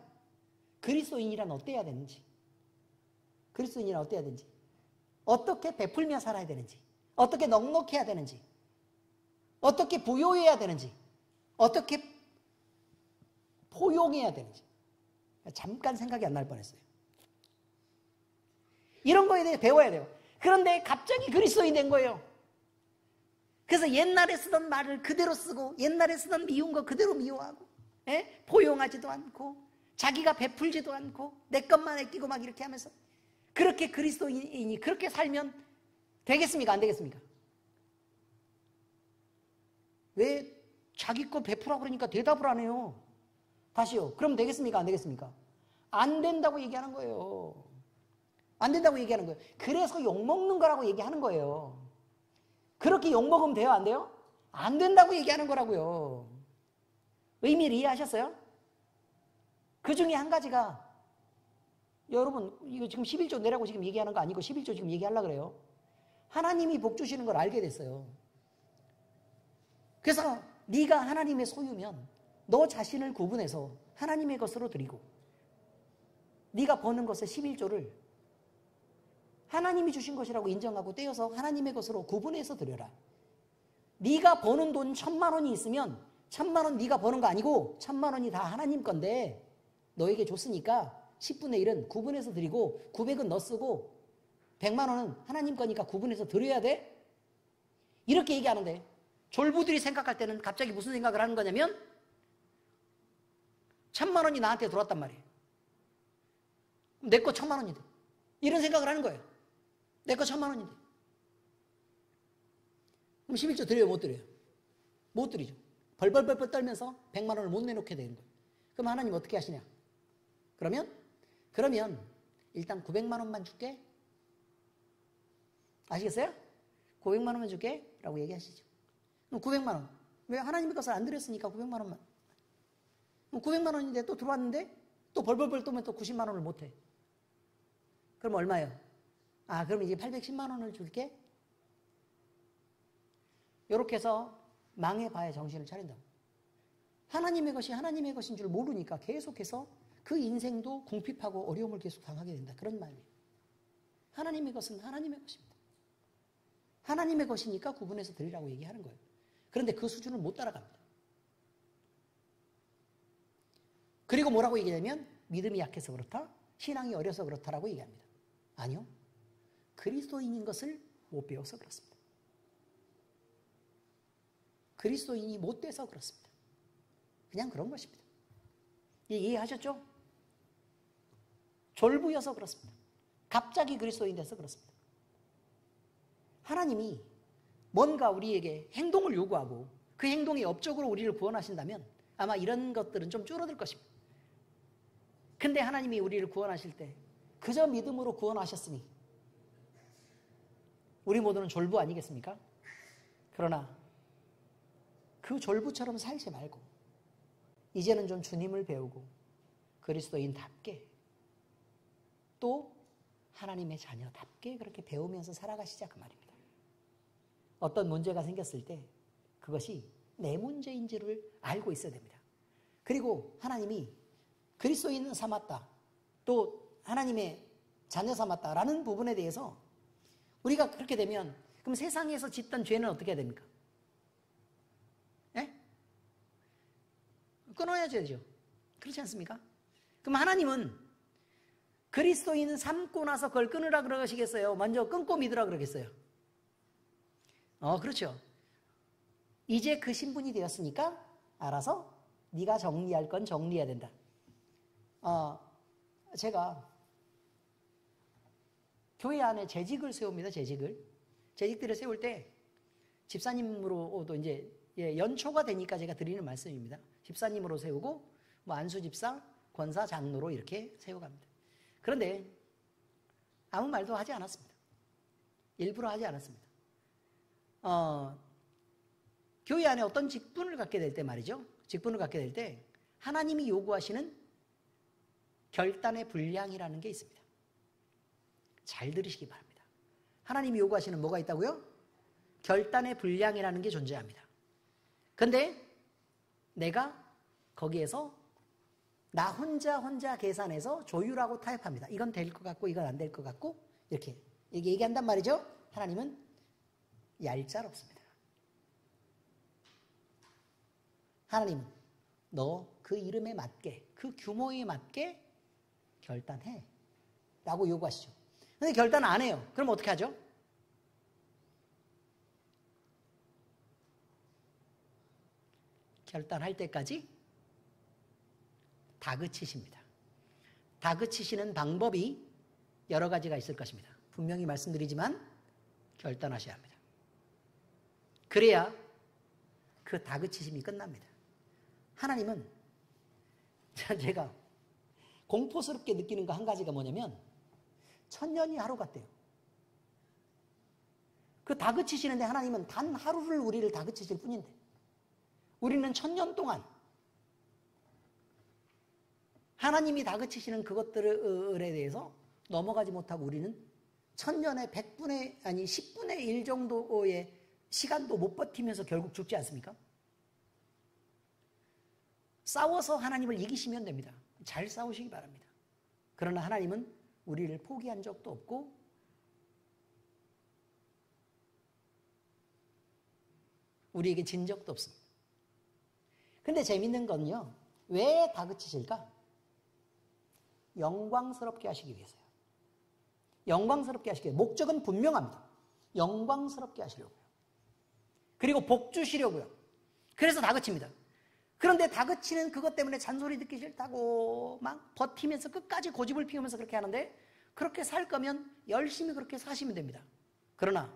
그리스도인이란 어때야 되는지, 그리스도인이란 어때야 되는지, 어떻게 베풀며 살아야 되는지, 어떻게 넉넉해야 되는지, 어떻게 부요해야 되는지, 어떻게 포용해야 되는지 잠깐 생각이 안 날 뻔했어요. 이런 거에 대해 배워야 돼요. 그런데 갑자기 그리스도인이 된 거예요. 그래서 옛날에 쓰던 말을 그대로 쓰고, 옛날에 쓰던 미운 거 그대로 미워하고, 포용하지도 않고, 자기가 베풀지도 않고, 내 것만 아끼고 막 이렇게 하면서, 그렇게 그리스도인이 그렇게 살면 되겠습니까? 안 되겠습니까? 왜 자기 거 베풀라고 그러니까 대답을 안 해요? 다시요. 그럼 되겠습니까? 안 되겠습니까? 안 된다고 얘기하는 거예요. 안 된다고 얘기하는 거예요. 그래서 욕먹는 거라고 얘기하는 거예요. 그렇게 욕먹으면 돼요? 안 돼요? 안 된다고 얘기하는 거라고요. 의미를 이해하셨어요? 그 중에 한 가지가, 여러분, 이거 지금 11조 내라고 지금 얘기하는 거 아니고 11조 지금 얘기하려고 그래요. 하나님이 복 주시는 걸 알게 됐어요. 그래서 네가 하나님의 소유면 너 자신을 구분해서 하나님의 것으로 드리고, 네가 버는 것의 11조를 하나님이 주신 것이라고 인정하고 떼어서 하나님의 것으로 구분해서 드려라. 네가 버는 돈 1,000만 원이 있으면 1,000만 원 네가 버는 거 아니고 1,000만 원이 다 하나님 건데 너에게 줬으니까 10분의 1은 구분해서 드리고 900은 너 쓰고 100만 원은 하나님 거니까 구분해서 드려야 돼? 이렇게 얘기하는데, 졸부들이 생각할 때는 갑자기 무슨 생각을 하는 거냐면 1,000만 원이 나한테 들어왔단 말이에요. 내 거 1,000만 원이 돼. 이런 생각을 하는 거예요. 내 거 1,000만 원인데. 그럼 11조 드려요? 못 드려요? 못 드리죠. 벌벌벌벌 떨면서 100만 원을 못 내놓게 되는 거예요. 그럼 하나님 어떻게 하시냐? 그러면 일단 900만 원만 줄게. 아시겠어요? 900만 원만 줄게 라고 얘기하시죠. 그럼 900만 원. 왜? 하나님의 것을 안 드렸으니까 900만 원만. 그럼 900만 원인데 또 들어왔는데 또 벌벌벌 떨면 또 90만 원을 못 해. 그럼 얼마예요? 그럼 이제 810만 원을 줄게? 이렇게 해서 망해봐야 정신을 차린다고. 하나님의 것이 하나님의 것인 줄 모르니까 계속해서 그 인생도 궁핍하고 어려움을 계속 당하게 된다. 그런 말이에요. 하나님의 것은 하나님의 것입니다. 하나님의 것이니까 구분해서 드리라고 얘기하는 거예요. 그런데 그 수준을 못 따라갑니다. 그리고 뭐라고 얘기하냐면 믿음이 약해서 그렇다, 신앙이 어려서 그렇다라고 얘기합니다. 아니요. 그리스도인인 것을 못 배워서 그렇습니다. 그리스도인이 못 돼서 그렇습니다. 그냥 그런 것입니다. 이해하셨죠? 졸부여서 그렇습니다. 갑자기 그리스도인 돼서 그렇습니다. 하나님이 뭔가 우리에게 행동을 요구하고 그 행동이 업적으로 우리를 구원하신다면 아마 이런 것들은 좀 줄어들 것입니다. 근데 하나님이 우리를 구원하실 때 그저 믿음으로 구원하셨으니 우리 모두는 졸부 아니겠습니까? 그러나 그 졸부처럼 살지 말고 이제는 좀 주님을 배우고 그리스도인답게 또 하나님의 자녀답게 그렇게 배우면서 살아가시자 그 말입니다. 어떤 문제가 생겼을 때 그것이 내 문제인지를 알고 있어야 됩니다. 그리고 하나님이 그리스도인 삼았다, 또 하나님의 자녀 삼았다라는 부분에 대해서 우리가 그렇게 되면 그럼 세상에서 짓던 죄는 어떻게 해야 됩니까? 예? 끊어야 되죠. 그렇지 않습니까? 그럼 하나님은 그리스도인 삼고 나서 그걸 끊으라 그러시겠어요? 먼저 끊고 믿으라 그러겠어요? 그렇죠. 이제 그 신분이 되었으니까 알아서 네가 정리할 건 정리해야 된다. 제가 교회 안에 재직을 세웁니다. 재직들을 세울 때 집사님으로도 이제 연초가 되니까 제가 드리는 말씀입니다. 집사님으로 세우고 뭐 안수 집사, 권사, 장로로 이렇게 세워갑니다. 그런데 아무 말도 하지 않았습니다. 일부러 하지 않았습니다. 교회 안에 어떤 직분을 갖게 될 때 말이죠. 직분을 갖게 될 때 하나님이 요구하시는 결단의 분량이라는 게 있습니다. 잘 들으시기 바랍니다. 하나님이 요구하시는 뭐가 있다고요? 결단의 분량이라는 게 존재합니다. 근데 내가 거기에서 나 혼자 계산해서 조율하고 타협합니다. 이건 될 것 같고 이건 안 될 것 같고 이렇게 얘기한단 말이죠. 하나님은 얄짤없습니다. 하나님은 너 그 이름에 맞게 그 규모에 맞게 결단해 라고 요구하시죠. 근데 결단 안 해요. 그럼 어떻게 하죠? 결단할 때까지 다그치십니다. 다그치시는 방법이 여러 가지가 있을 것입니다. 분명히 말씀드리지만 결단하셔야 합니다. 그래야 그 다그치심이 끝납니다. 하나님은 제가 공포스럽게 느끼는 거 한 가지가 뭐냐면 1000년이 하루 같대요. 그 다그치시는데 하나님은 단 하루를 우리를 다그치실 뿐인데 우리는 1000년 동안 하나님이 다그치시는 그것들에 대해서 넘어가지 못하고 우리는 1000년의 100분의 아니 10분의 1 정도의 시간도 못 버티면서 결국 죽지 않습니까? 싸워서 하나님을 이기시면 됩니다. 잘 싸우시기 바랍니다. 그러나 하나님은 우리를 포기한 적도 없고 우리에게 진 적도 없습니다. 근데 재밌는 건요. 왜 다그치실까? 영광스럽게 하시기 위해서요. 영광스럽게 하시기 위해서. 목적은 분명합니다. 영광스럽게 하시려고요. 그리고 복 주시려고요. 그래서 다그칩니다. 그런데 다그치는 그것 때문에 잔소리 듣기 싫다고 막 버티면서 끝까지 고집을 피우면서 그렇게 하는데 그렇게 살 거면 열심히 그렇게 사시면 됩니다. 그러나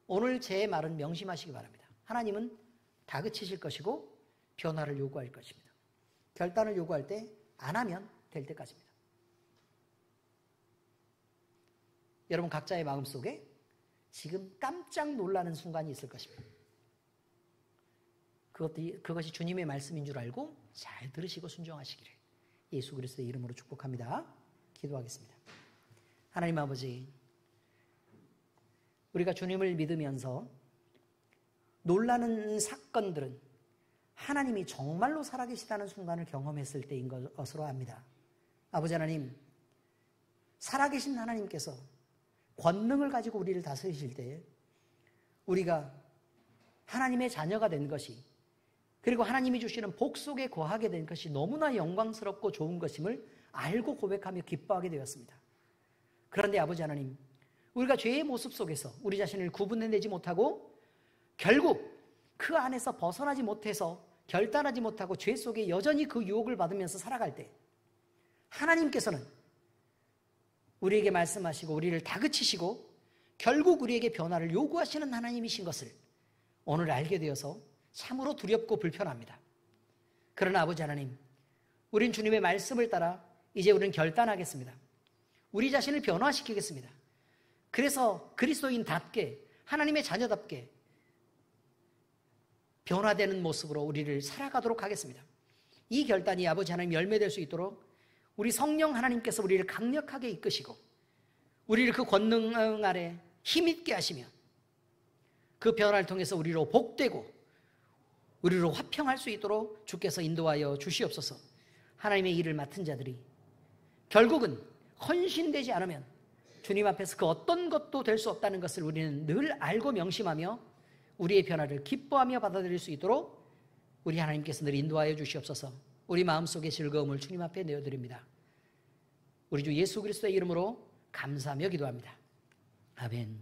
오늘 제 말은 명심하시기 바랍니다. 하나님은 다그치실 것이고 변화를 요구할 것입니다. 결단을 요구할 때 안 하면 될 때까지입니다. 여러분 각자의 마음속에 지금 깜짝 놀라는 순간이 있을 것입니다. 그것이 주님의 말씀인 줄 알고 잘 들으시고 순종하시기를 예수 그리스도의 이름으로 축복합니다. 기도하겠습니다. 하나님 아버지, 우리가 주님을 믿으면서 놀라는 사건들은 하나님이 정말로 살아계시다는 순간을 경험했을 때인 것으로 압니다. 아버지 하나님, 살아계신 하나님께서 권능을 가지고 우리를 다스리실 때 우리가 하나님의 자녀가 된 것이 그리고 하나님이 주시는 복 속에 거하게 된 것이 너무나 영광스럽고 좋은 것임을 알고 고백하며 기뻐하게 되었습니다. 그런데 아버지 하나님, 우리가 죄의 모습 속에서 우리 자신을 구분해내지 못하고 결국 그 안에서 벗어나지 못해서 결단하지 못하고 죄 속에 여전히 그 유혹을 받으면서 살아갈 때 하나님께서는 우리에게 말씀하시고 우리를 다그치시고 결국 우리에게 변화를 요구하시는 하나님이신 것을 오늘 알게 되어서 참으로 두렵고 불편합니다. 그러나 아버지 하나님, 우린 주님의 말씀을 따라 이제 우리는 결단하겠습니다. 우리 자신을 변화시키겠습니다. 그래서 그리스도인답게, 하나님의 자녀답게 변화되는 모습으로 우리를 살아가도록 하겠습니다. 이 결단이 아버지 하나님 열매될 수 있도록 우리 성령 하나님께서 우리를 강력하게 이끄시고 우리를 그 권능 아래 힘있게 하시며 그 변화를 통해서 우리로 복되고 우리로 화평할 수 있도록 주께서 인도하여 주시옵소서. 하나님의 일을 맡은 자들이 결국은 헌신되지 않으면 주님 앞에서 그 어떤 것도 될 수 없다는 것을 우리는 늘 알고 명심하며 우리의 변화를 기뻐하며 받아들일 수 있도록 우리 하나님께서 늘 인도하여 주시옵소서. 우리 마음속의 즐거움을 주님 앞에 내어드립니다. 우리 주 예수 그리스도의 이름으로 감사하며 기도합니다. 아멘.